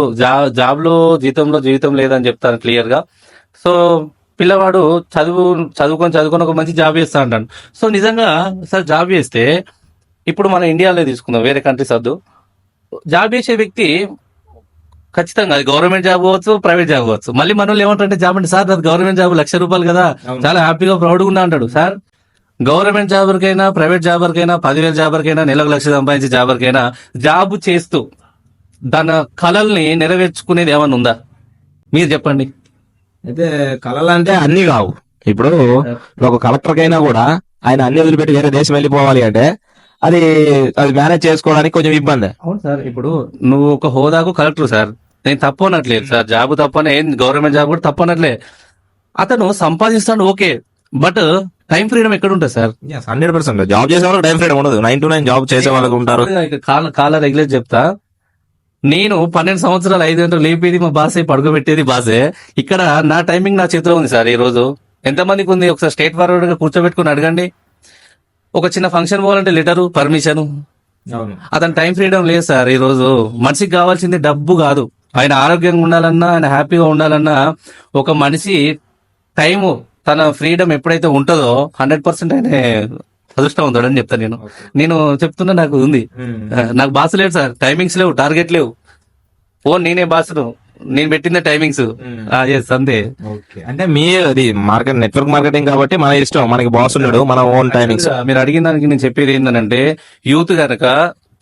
జాబ్ లో జీవితం లేదని చెప్తాను క్లియర్ గా. సో పిల్లవాడు చదువుకొని ఒక మంచి జాబ్ చేస్తా అంటాను. సో నిజంగా సార్ జాబ్ చేస్తే ఇప్పుడు మన ఇండియాలో తీసుకుందాం, వేరే కంట్రీస్ వద్దు. జాబ్ చేసే వ్యక్తి ఖచ్చితంగా అది గవర్నమెంట్ జాబ్ అవ్వచ్చు, ప్రైవేట్ జాబ్ అవ్వచ్చు. మళ్ళీ మన వాళ్ళు ఏమంటారంటే జాబ్ అంటే సార్ అది గవర్నమెంట్ జాబ్ ₹1,00,000 కదా, చాలా హ్యాపీగా ప్రౌడ్ గా ఉన్నా అంటాడు. సార్ గవర్నమెంట్ జాబర్కైనా ప్రైవేట్ జాబర్కైనా 10,000 జాబర్కైనా నెలకు 1,00,000 సంపాదించే జాబర్కైనా జాబ్ చేస్తూ తన కళల్ని నెరవేర్చుకునేది ఏమన్నా ఉందా? మీరు చెప్పండి. అయితే కళలు అంటే అన్ని కావు. ఇప్పుడు ఒక కలెక్టర్ కైనా కూడా ఆయన అన్ని వదిలిపెట్టి వేరే దేశం వెళ్ళిపోవాలి అంటే అది మేనేజ్ చేసుకోవడానికి కొంచెం ఇబ్బంది. అవును సార్, ఇప్పుడు నువ్వు ఒక హోదాకు కలెక్టర్ సార్, నేను తప్పు అనట్లేదు సార్, జాబ్ తప్పనే, గవర్నమెంట్ జాబ్ కూడా తప్పు అనట్లే. అతను సంపాదిస్తాడు ఓకే, బట్ టైం ఫ్రీడమ్ ఎక్కడ ఉంటుంది సార్? 100% జాబ్ చేసే వాళ్ళకి టైం ఫ్రీడమ్ ఉండదు, 9 to 9 జాబ్ చేసే వాళ్ళకి ఉంటారు. కాల రెగ్యులేట్ చెప్తా. నేను 12 సంవత్సరాలు 5 గంటలు లేపేది మా బాసే, పడుకోబెట్టేది బాసే. ఇక్కడ నా టైమింగ్ నా చేతిలో ఉంది సార్. ఈ రోజు ఎంతమందికి ఉంది? ఒకసారి స్టేట్ ఫార్వర్డ్ గా కూర్చోబెట్టుకుని అడగండి. ఒక చిన్న ఫంక్షన్ పోవాలంటే లెటరు, పర్మిషన్. అతని టైం ఫ్రీడమ్ లేదు సార్. ఈ రోజు మనిషికి కావాల్సింది డబ్బు కాదు, ఆయన ఆరోగ్యంగా ఉండాలన్నా, ఆయన హ్యాపీగా ఉండాలన్నా ఒక మనిషి టైము, తన ఫ్రీడమ్ ఎప్పుడైతే ఉంటుందో 100% ఆయన అదృష్టవంతుడు అని చెప్తాను. నేను చెప్తున్నా, నాకు ఉంది. నాకు బాస్ లేడు సార్, టైమింగ్స్ లేవు, టార్గెట్ లేవు. నేనే బాసును, నేను పెట్టిన టైమింగ్స్ అంతే. అంటే మీ అది మార్కెట్ నెట్వర్క్ మార్కెటింగ్ కాబట్టి మన ఇష్టం, మనకి బాస్ ఉన్నాడు, మన ఓన్ టైమింగ్స్. మీరు అడిగిన దానికి నేను చెప్పేది ఏంటంటే యూత్ గనక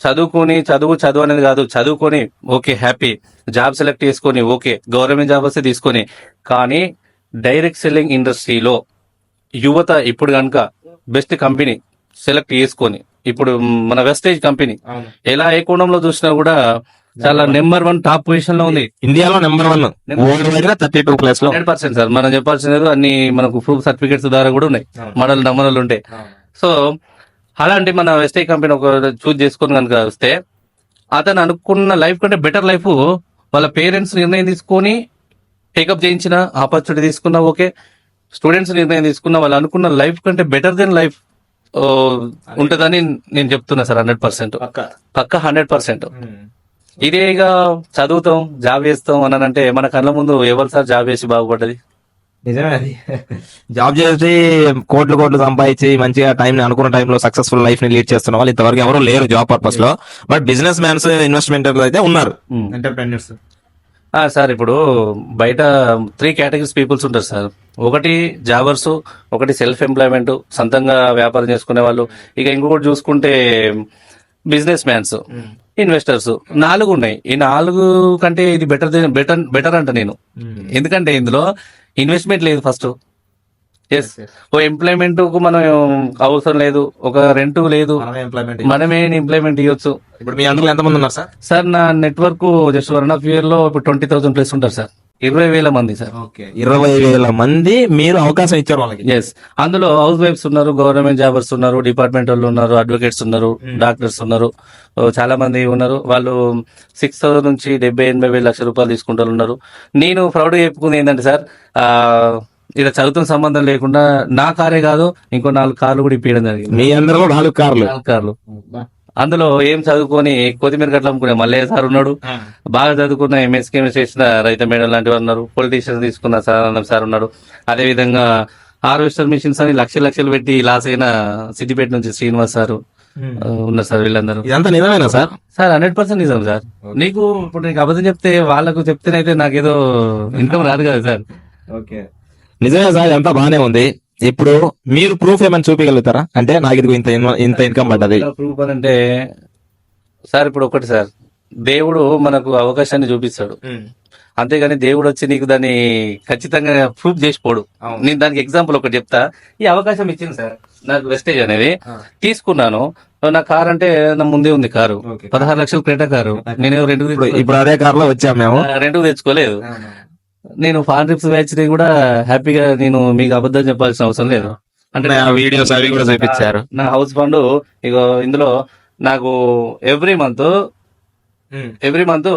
చదువు అనేది కాదు, చదువుకొని ఓకే హ్యాపీ, జాబ్ సెలెక్ట్ చేసుకొని ఓకే, గవర్నమెంట్ జాబ్ వస్తే తీసుకొని, కానీ డైరెక్ట్ సెల్లింగ్ ఇండస్ట్రీలో యువత ఇప్పుడు కనుక బెస్ట్ కంపెనీ సెలెక్ట్ చేసుకొని, ఇప్పుడు మన వెస్టేజ్ కంపెనీ ఎలా ఏ కోణంలో చూసినా కూడా చాలా నెంబర్ 1 టాప్ పొజిషన్ లో ఉంది. ఇండియాలో నెంబర్ 1, 32 ప్లేస్ లో. 100% సార్, మనం చెప్పాల్సినది అన్ని మనకు ప్రూఫ్ సర్టిఫికేట్స్ ద్వారా కూడా ఉన్నాయి, నమ్మనాలు ఉంటాయి. సో అలాంటి మన వెస్టేజ్ కంపెనీ ఒక చూజ్ చేసుకుని కనుక వస్తే అతను అనుకున్న లైఫ్ కంటే బెటర్ లైఫ్ వాళ్ళ పేరెంట్స్ నిర్ణయం తీసుకొని టేకప్ చేయించిన ఆపర్చునిటీ తీసుకున్నా ఓకే, స్టూడెంట్స్ నిర్ణయం తీసుకున్న వాళ్ళు అనుకున్న లైఫ్ కంటే బెటర్ దెన్ లైఫ్ ఉంటదని నేను చెప్తున్నా సార్. 100% పక్క 100%. ఇదేగా చదువుతాం, జాబ్ చేస్తాం అనంటే మన కళ్ళ ముందు ఎవరు సార్ జాబ్ చేసి బాగుపడ్డది? నిజమే, అది జాబ్ చేసి కోట్లు సంపాదించి మంచిగా టైం అనుకున్న టైంలో సక్సెస్ఫుల్ లైఫ్ ని లీడ్ చేస్తున్న వాళ్ళు ఇంతవరకు ఎవరు లేరు జాబ్ పర్పస్ లో. బట్ బిజినెస్ మ్యాన్స్, ఇన్వెస్ట్మెంట్ అయితే ఉన్నారు, ఎంటర్‌ప్రెన్యూర్స్. సార్ ఇప్పుడు బయట 3 కేటగిరీస్ పీపుల్స్ ఉంటారు సార్. ఒకటి జాబర్స్, ఒకటి సెల్ఫ్ ఎంప్లాయ్మెంట్, సొంతంగా వ్యాపారం చేసుకునే వాళ్ళు, ఇక ఇంకొకటి చూసుకుంటే బిజినెస్ మ్యాన్స్, ఇన్వెస్టర్స్. 4 ఉన్నాయి. ఈ 4 కంటే ఇది బెటర్ అంట నేను. ఎందుకంటే ఇందులో ఇన్వెస్ట్మెంట్ లేదు ఫస్ట్. ఓ ఎంప్లాయ్మెంట్ కు మనం అవసరం లేదు, ఒక రెంట్ లేదు, మనమే ఎంప్లాయ్మెంట్ ఇవ్వచ్చు. ఇప్పుడు మీ అందరూ ఎంతమంది ఉన్నారు సార్? సార్ నా నెట్వర్క్ జస్ట్ 1.5 year లో ఇప్పుడు 20,000 ప్లస్ ఉంటారు సార్. 20,000 మంది సార్. 20,000 మంది మీరు అవకాశం ఇచ్చారు వాళ్ళకి. ఎస్, అందులో హౌస్ వైఫ్స్ ఉన్నారు, గవర్నమెంట్ జాబర్స్ ఉన్నారు, డిపార్ట్మెంట్ వాళ్ళు ఉన్నారు, అడ్వకేట్స్ ఉన్నారు, డాక్టర్స్ ఉన్నారు, చాలా మంది ఉన్నారు. వాళ్ళు 6,000 నుంచి 70,000-80,000 లక్ష రూపాయలు తీసుకుంటూ ఉన్నారు. నేను ప్రౌడ్ గా చెప్పుకుంది ఏంటంటే సార్, ఇలా చదువుతున్న సంబంధం లేకుండా నా కారే కాదు ఇంకో 4 కార్లు కూడా ఇప్పించడం జరిగింది. మీ అందరిలో 4 కార్లు. 4 కార్లు. అందులో ఏం చదువుకొని కొత్తిమీర గట్ల అమ్ముకునే మల్లయ్య సార్ ఉన్నాడు, బాగా చదువుకున్న ఎంఎస్కే చేసిన రైత మేడం లాంటి వారు ఉన్నారు, పొలిటీషియన్స్ తీసుకున్న సదానందం సార్ ఉన్నాడు. అదే విధంగా హార్వెస్టర్ మిషన్స్ అని లక్షలు పెట్టి లాస్ అయిన సిద్దిపేట నుంచి శ్రీనివాస్ సార్ ఉన్నారు సార్. వీళ్ళందరూ ఇదంతా నిజమేనా సార్? సార్ 100% నిజం సార్. నీకు ఇప్పుడు నీకు అబద్ధం చెప్తే వాళ్ళకు చెప్తేనైతే నాకేదో ఇన్కమ్ రాదు కదా సార్. నిజమే సార్, ఇదంతా బానే ఉంది. ఇప్పుడు మీరు ప్రూఫ్ ఏమైనా చూపించగలుగుతారా? అంటే నాకు ఇది ఇంత ఇన్కమ్ పడ్డది ప్రూఫ్ అని అంటే సార్, ఇప్పుడు ఒకటి సార్, దేవుడు మనకు అవకాశాన్ని చూపిస్తాడు, అంతేగాని దేవుడు వచ్చి నీకు దాన్ని ఖచ్చితంగా ప్రూఫ్ చేసిపోడు. నేను దానికి ఎగ్జాంపుల్ ఒకటి చెప్తా. ఈ అవకాశం ఇచ్చింది సార్ నాకు, వెస్టేజ్ అనేది తీసుకున్నాను. నా కార్ అంటే నా ముందే ఉంది కారు, 16 లక్షలు క్రెటా కారు. నేను ఇప్పుడు అదే కార్ లో వచ్చాము మేము, రెండుకు తెచ్చుకోలేదు. నేను ఫారెన్ ట్రిప్స్ బ్యాచ్ కూడా హ్యాపీగా, నేను మీకు అబద్ధం చెప్పాల్సిన అవసరం లేదు. అంటే వీడియోస్ అవి కూడా చూపించారు. నా హౌస్ ఫండ్ ఇగో ఇందులో నాకు ఎవ్రీ మంత్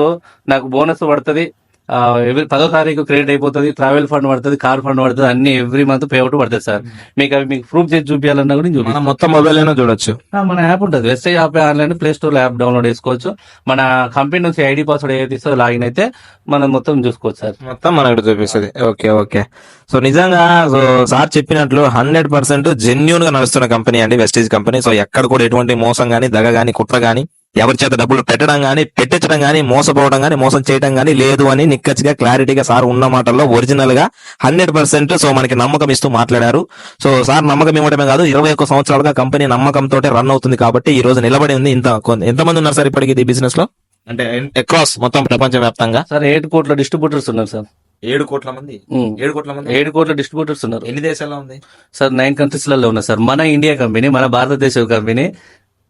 నాకు బోనస్ పడుతుంది. 10వ తారీఖు క్రెడిట్ అయిపోతుంది, ట్రావెల్ ఫండ్ పడుతుంది, కార్ ఫండ్ పడుతుంది, అన్ని ఎవ్రీ మంత్ పే అవుట్ పడుతుంది సార్. మీకు అవి మీకు ప్రూఫ్ చేసి చూపించాలన్నా కూడా చూపిస్తాను. మొత్తం మొబైల్ అయినా చూడొచ్చు. మన యాప్ ఉంటుంది, Vestige app online Play Store లో యాప్ డౌన్లోడ్ చేసుకోవచ్చు. మన కంపెనీ నుంచి ఐడి పాస్వర్డ్ ఏదైతే ఇస్తుందో లాగిన్ అయితే మనం మొత్తం చూసుకోవచ్చు సార్. మొత్తం మనకు చూపిస్తుంది. ఓకే. సో నిజంగా సో సార్ చెప్పినట్లు 100% జెన్యూన్ గా నడుస్తున్న కంపెనీ అండి వెస్టేజ్ కంపెనీ. సో ఎక్కడ కూడా ఎటువంటి మోసం గానీ, దగ గానీ, కుట్ర గానీ, ఎవరి చేత డబ్బులు పెట్టడం గానీ, పెట్టించడం గానీ, మోసపోవడం గానీ, మోసం చేయడం గానీ లేదు అని నిక్కచ్చిగా క్లారిటీగా సార్ ఉన్న మాటల్లో ఒరిజినల్ గా 100% సో మనకి నమ్మకం ఇస్తూ మాట్లాడారు. సో సార్ నమ్మకం ఇవ్వడమే కాదు, 21 సంవత్సరాలుగా కంపెనీ నమ్మకంతో రన్ అవుతుంది కాబట్టి ఈ రోజు నిలబడి ఉంది. ఎంతమంది ఉన్నారు సార్ ఇప్పటికి ఈ బిజినెస్ లో? అంటే అక్రాస్ మొత్తం ప్రపంచ వ్యాప్తంగా సార్ 7 కోట్ల డిస్ట్రిబ్యూటర్స్ ఉన్నారు సార్. 7 కోట్ల మంది 7 కోట్ల డిస్ట్రిబ్యూటర్స్ ఉన్నారు. ఎన్ని దేశాల్లో ఉంది సార్? 9 కంట్రీస్ లలో ఉన్నారు సార్. మన ఇండియా కంపెనీ, మన భారతదేశ కంపెనీ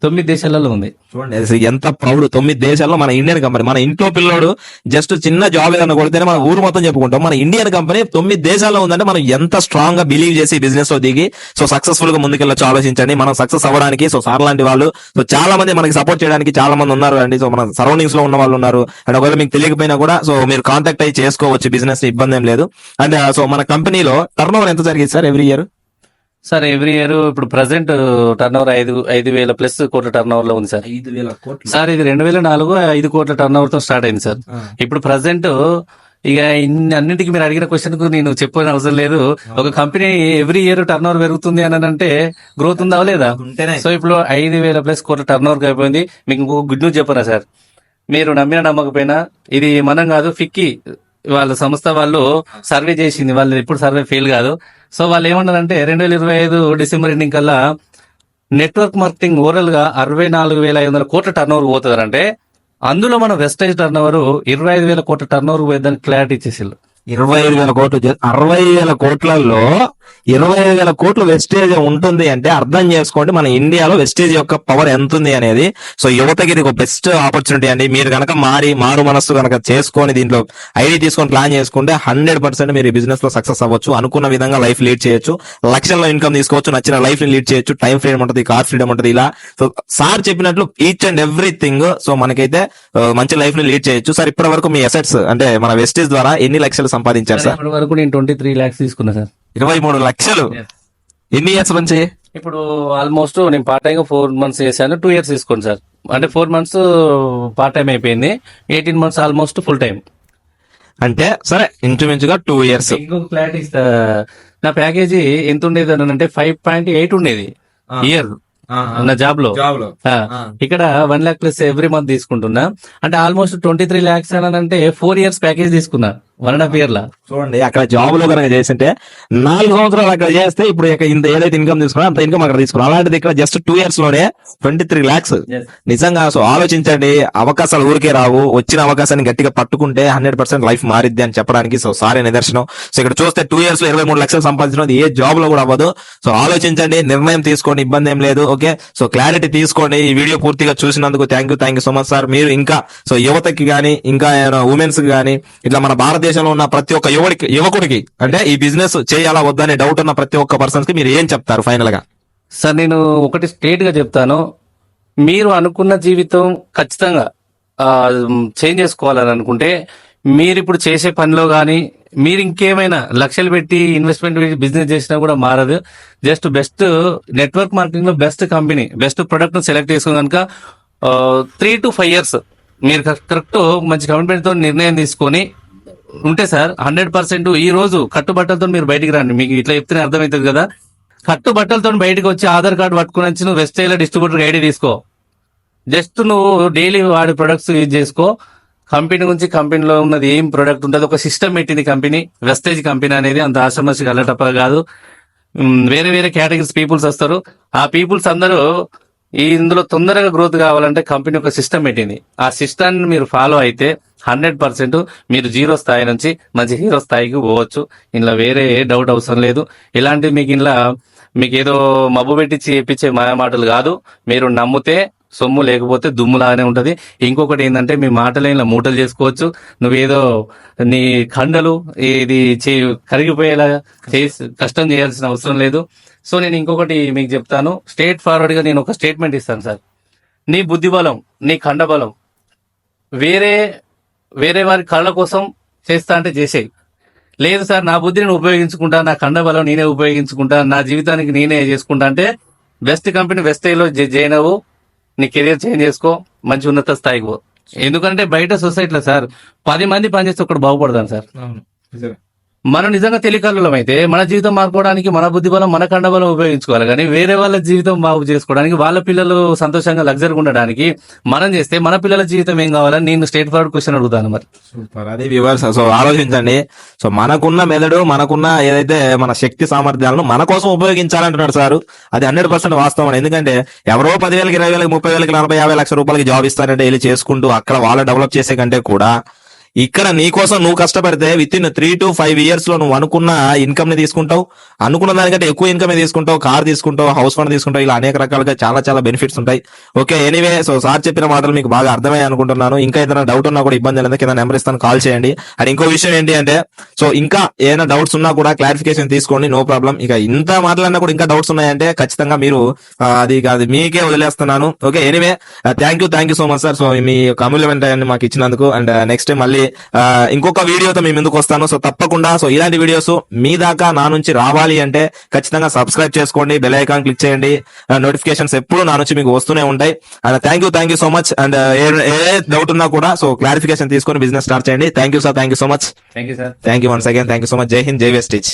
9 దేశాలలో ఉంది. చూడండి ఎంత ప్రౌడ్. 9 దేశాల్లో మన ఇండియన్ కంపెనీ. మన ఇంట్లో పిల్లోడు జస్ట్ చిన్న జాబ్ ఏదైనా కొడితేనే మన ఊరు మొత్తం చెప్పుకుంటాం. మన ఇండియన్ కంపెనీ 9 దేశాల్లో ఉందంటే మనం ఎంత స్ట్రాంగ్ గా బిలీవ్ చేసి బిజినెస్ లో దిగి సో సక్సెస్ఫుల్ గా ముందుకెళ్ళొచ్చు ఆలోచించండి. మనం సక్సెస్ అవ్వడానికి సో సార్ లాంటి వాళ్ళు సో చాలా మంది మనకి సపోర్ట్ చేయడానికి చాలా మంది ఉన్నారు అండి. సో మన సరౌండింగ్స్ లో ఉన్న వాళ్ళు ఉన్నారు. అండ్ ఒకవేళ మీకు తెలియకపోయినా కూడా సో మీరు కాంటాక్ట్ అయ్యి చేసుకోవచ్చు. బిజినెస్ ఇబ్బంది ఏం లేదు. అండ్ సో మన కంపెనీలో టర్న్ ఓవర్ ఎంత జరిగింది sir every year? Sir every year ఇప్పుడు ప్రెసెంట్ టర్న్ ఓవర్ 5,000 ప్లస్ కోట్ల టర్న్ ఓవర్ లో ఉంది సార్. 5,000 కోట్లు సార్ ఇది 2004 5 కోట్ల టర్న్ ఓవర్ తో స్టార్ట్ అయింది సార్. ఇప్పుడు ప్రెసెంట్ ఇక అన్నింటికి మీరు అడిగిన క్వశ్చన్ కు నేను చెప్పని అవసరం లేదు. ఒక company every year turn over పెరుగుతుంది అని అంటే గ్రోత్ ఉందా లేదా? సో ఇప్పుడు 5,000 ప్లస్ కోట్ల టర్న్ ఓవర్ అయిపోయింది. మీకు ఇంకో గుడ్ న్యూస్ చెప్పనా సార్, మీరు నమ్మిన నమ్మకపోయినా ఇది మనం కాదు, ఫిక్కీ వాళ్ళ సంస్థ వాళ్ళు సర్వే చేసింది. వాళ్ళు ఎప్పుడు సర్వే ఫెయిల్ కాదు. సో వాళ్ళు ఏమన్నారంటే 2025 డిసెంబర్ ఎండింగ్ కల్లా నెట్వర్క్ మార్కెటింగ్ ఓవరాల్ గా 64,500 కోట్ల టర్న్ ఓవర్ పోతుందంటే అందులో మన వెస్టేజ్ టర్న్ ఓవర్ 25,000 కోట్ల టర్న్ ఓవర్ పోయేదానికి క్లారిటీ ఇచ్చేసారు. 25,000 కోట్లు 60,000 కోట్లలో 25,000 కోట్లు వెస్టేజ్ ఉంటుంది అంటే అర్థం చేసుకోండి మన ఇండియాలో వెస్టేజ్ యొక్క పవర్ ఎంత ఉంది అనేది. సో యువతకి ఇది ఒక బెస్ట్ ఆపర్చునిటీ అండి. మీరు కనుక మారు మనస్సు కనుక చేసుకొని దీంట్లో ఐడి తీసుకొని ప్లాన్ చేసుకుంటే 100% మీరు ఈ బిజినెస్ లో సక్సెస్ అవ్వచ్చు. అనుకున్న విధంగా లైఫ్ లీడ్ చేయొచ్చు, లక్షల్లో ఇన్కమ్ తీసుకోవచ్చు, నచ్చిన లైఫ్ ని లీడ్ చేయొచ్చు. టైం ఫ్రీడమ్ ఉంటుంది, కార్ ఫ్రీడమ్ ఉంటుంది. ఇలా సో సార్ చెప్పినట్లు ఈచ్ అండ్ ఎవ్రీథింగ్ సో మనకైతే మంచి లైఫ్ ని లీడ్ చేయొచ్చు. సార్ ఇప్పటి వరకు మీ అసెట్స్ అంటే మన వెస్టేజ్ ద్వారా ఎన్ని లక్షలు సంపాదించారు సార్? ఇప్పటి వరకు నేను 23 lakhs తీసుకున్నా సార్. 23 లక్షలు. ఎన్ని ఇయర్స్ నుంచి? ఇప్పుడు ఆల్మోస్ట్ నేను పార్ట్ టైం 4 months చేశాను. 2 years తీసుకోండి సార్. అంటే 4 months పార్ట్ టైం అయిపోయింది, 18 months ఆల్మోస్ట్ ఫుల్ టైం. అంటే సరే ఇంచుమించుగా 2 years. ఇంకొక క్లారిటీ ఇస్తా, నా ప్యాకేజీ ఎంత ఉండేది అని అంటే 5.8 ఉండేది ఇయర్ నా జాబ్ లో. ఇక్కడ 1 lakh ప్లస్ ఎవ్రీ మంత్ తీసుకుంటున్నా. అంటే ఆల్మోస్ట్ 23 lakhs అని అంటే 4 years ప్యాకేజ్ తీసుకున్నా 1.5 year లా. చూడండి, అక్కడ జాబ్ లో కనుక చేసింటే 4 సంవత్సరాలు అక్కడ చేస్తే ఇప్పుడు ఇక ఇంత ఏదైతే ఇన్కమ్ తీసుకున్నా అంత ఇన్కమ్ అక్కడ తీసుకున్నాం. అలాంటిది ఇక్కడ జస్ట్ 2 years లోనే 23 lakhs. నిజంగా సో ఆలోచించండి, అవకాశాలు ఊరికే రావు. వచ్చిన అవకాశాన్ని గట్టిగా పట్టుకుంటే 100% లైఫ్ మారిద్ది అని చెప్పడానికి సో సారే నిదర్శనం. సో ఇక్కడ చూస్తే 2 years లో 23 లక్షలు సంపాదించడం ఏ జాబ్ లో కూడా అవ్వదు. సో ఆలోచించండి, నిర్ణయం తీసుకోండి, ఇబ్బంది ఏం లేదు. ఓకే, సో క్లారిటీ తీసుకోండి. ఈ వీడియో పూర్తిగా చూసినందుకు thank you so much sir. మీరు ఇంకా సో యువతకి గానీ, ఇంకా ఉమెన్స్ కి గానీ, ఇట్లా మన భారతదేశంలో ఉన్న ప్రతి ఒక్క యువకుడికి అంటే ఈ బిజినెస్ చేయాలా వద్దని డౌట్ ఉన్న ప్రతి ఒక్క పర్సన్స్ కి మీరు ఏం చెప్తారు ఫైనల్ గా? సార్ నేను ఒకటి స్ట్రేట్ గా చెప్తాను, మీరు అనుకున్న జీవితం ఖచ్చితంగా చేంజ్ చేసుకోవాలని అనుకుంటే మీరు ఇప్పుడు చేసే పనిలో కానీ మీరు ఇంకేమైనా లక్షలు పెట్టి ఇన్వెస్ట్మెంట్ బిజినెస్ చేసినా కూడా మారదు. జస్ట్ బెస్ట్ నెట్వర్క్ మార్కెటింగ్ లో best company, best product select చేసుకుని కనుక 3 to 5 years మీరు కరెక్ట్ మంచి కమిట్మెంట్ తో నిర్ణయం తీసుకొని ఉంటే సార్ 100% ఈ రోజు కట్టుబట్టలతో మీరు బయటికి రండి. మీకు ఇట్లా చెప్తేనే అర్థమవుతుంది కదా. కట్టుబట్టలతో బయటకు వచ్చి ఆధార్ కార్డు పట్టుకుని వచ్చి నువ్వు వెస్టైల్ డిస్ట్రిబ్యూటర్ ఐడి తీసుకో. జస్ట్ నువ్వు డైలీ వాడి ప్రొడక్ట్స్ యూజ్ చేసుకో. కంపెనీ గురించి కంపెనీలో ఉన్నది ఏం ప్రొడక్ట్ ఉంటుంది, ఒక సిస్టమ్ పెట్టింది కంపెనీ. వెస్టేజ్ కంపెనీ అనేది అంత ఆశ్రమసి కలటప్ప కాదు. వేరే వేరే కేటగిరీస్ పీపుల్స్ వస్తారు. ఆ పీపుల్స్ అందరూ ఇందులో తొందరగా గ్రోత్ కావాలంటే కంపెనీ ఒక సిస్టమ్ పెట్టింది. ఆ సిస్టాన్ని మీరు ఫాలో అయితే 100% మీరు 0 స్థాయి నుంచి మంచి హీరో స్థాయికి పోవచ్చు. ఇందులో వేరే డౌట్ అవసరం లేదు. ఇలాంటి మీకు ఏదో మబ్బు పెట్టి చేపించే మాటలు కాదు. మీరు నమ్మితే సొమ్ము, లేకపోతే దుమ్ములాగానే ఉంటది. ఇంకొకటి ఏంటంటే మీ మాటలైన మూటలు చేసుకోవచ్చు. నువ్వేదో నీ కండలు ఇది కరిగిపోయేలా కష్టం చేయాల్సిన అవసరం లేదు. సో నేను ఇంకొకటి మీకు చెప్తాను, స్ట్రేట్ ఫార్వర్డ్ గా నేను ఒక స్టేట్మెంట్ ఇస్తాను సార్. నీ బుద్ధి బలం, నీ కండ బలం వేరే వారి కళ్ళ కోసం చేస్తా అంటే చేసేయి. లేదు సార్ నా బుద్ధిని ఉపయోగించుకుంటా, నా కండ బలం నేనే ఉపయోగించుకుంటా, నా జీవితానికి నేనే చేసుకుంటా అంటే బెస్ట్ కంపెనీ వెస్టైల్లో జాయిన్ అవ్వు. నీ కెరీర్ చేంజ్ చేసుకో, మంచి ఉన్నత స్థాయికి పో. ఎందుకంటే బయట సొసైటీలో సార్ 10 మంది పనిచేస్తే ఒకటి బాగుపడతాను సార్. మనం నిజంగా తెలియకల్లం అయితే మన జీవితం మారుకోవడానికి మన బుద్ధి బలం, మన కండ బలం ఉపయోగించుకోవాలి. కానీ వేరే వాళ్ళ జీవితం బాగు చేసుకోవడానికి, వాళ్ళ పిల్లలు సంతోషంగా లగ్జరీగా ఉండడానికి మనం చేస్తే మన పిల్లల జీవితం ఏం కావాలని నేను స్ట్రేట్ ఫార్వర్డ్ క్వశ్చన్ అడుగుతాను. మరి అదే వ్యూవర్స్, సో ఆలోచించండి. సో మనకున్న మెదడు, మనకున్న ఏదైతే మన శక్తి సామర్థ్యాలను మన కోసం ఉపయోగించాలంటున్నాడు సార్. అది 100% వాస్తవం. ఎందుకంటే ఎవరో 10,000, 20,000, 30,000, 40, 50 లక్షల రూపాయలకి జాబ్ ఇస్తారంటే వెళ్ళి చేసుకుంటూ అక్కడ వాళ్ళు డెవలప్ చేసే కంటే కూడా ఇక్కడ నీ కోసం నువ్వు కష్టపడితే విత్ ఇన్ 3 to 5 years లో నువ్వు అనుకున్న ఇన్కమ్ ని తీసుకుంటావు. అనుకున్న దానికంటే ఎక్కువ ఇన్కమ్ తీసుకుంటావు, కార్ తీసుకుంటావు, హౌస్ ఫండ్ తీసుకుంటావు. ఇలా అనేక రకాలుగా చాలా చాలా బెనిఫిట్స్ ఉంటాయి. ఓకే, ఎనీవే, సో సార్ చెప్పిన మాటలు మీకు బాగా అర్థమయ్యాయి అనుకుంటున్నాను. ఇంకా ఏదైనా డౌట్ ఉన్నా కూడా ఇబ్బంది లేదు, కింద నెంబర్ ఇస్తాను, కాల్ చేయండి. అండ్ ఇంకో విషయం ఏంటి అంటే, సో ఇంకా ఏదైనా డౌట్స్ ఉన్నా కూడా క్లారిఫికేషన్ తీసుకోండి, నో ప్రాబ్లం. ఇక ఇంత మాట్లాడినా కూడా ఇంకా డౌట్స్ ఉన్నాయంటే ఖచ్చితంగా మీరు అది మీకే వదిలేస్తున్నాను. Okay, anyway, thank you so much sir. So మీ అమూల్యమైన టైం మాకు ఇచ్చినందుకు. అండ్ నెక్స్ట్ టైం మళ్ళీ ఇంకొక వీడియోతో మీ ముందుకు వస్తాను. సో తప్పకుండా సో ఇలాంటి వీడియోస్ మీ దాకా నా నుంచి రావాలి అంటే ఖచ్చితంగా సబ్స్క్రైబ్ చేసుకోండి, బెల్ ఐకాన్ క్లిక్ చేయండి. నోటిఫికేషన్స్ ఎప్పుడు నా నుంచి మీకు వస్తూనే ఉంటాయి. And thank you so much. And A doubt ఉన్నా కూడా సో క్లారిఫికేషన్ తీసుకొని బిజినెస్ స్టార్ట్ చేయండి. Thank you sir, thank you so much. Thank you sir. Thank you once again, thank you so much. జై హింద్, జై వెస్టీజ్.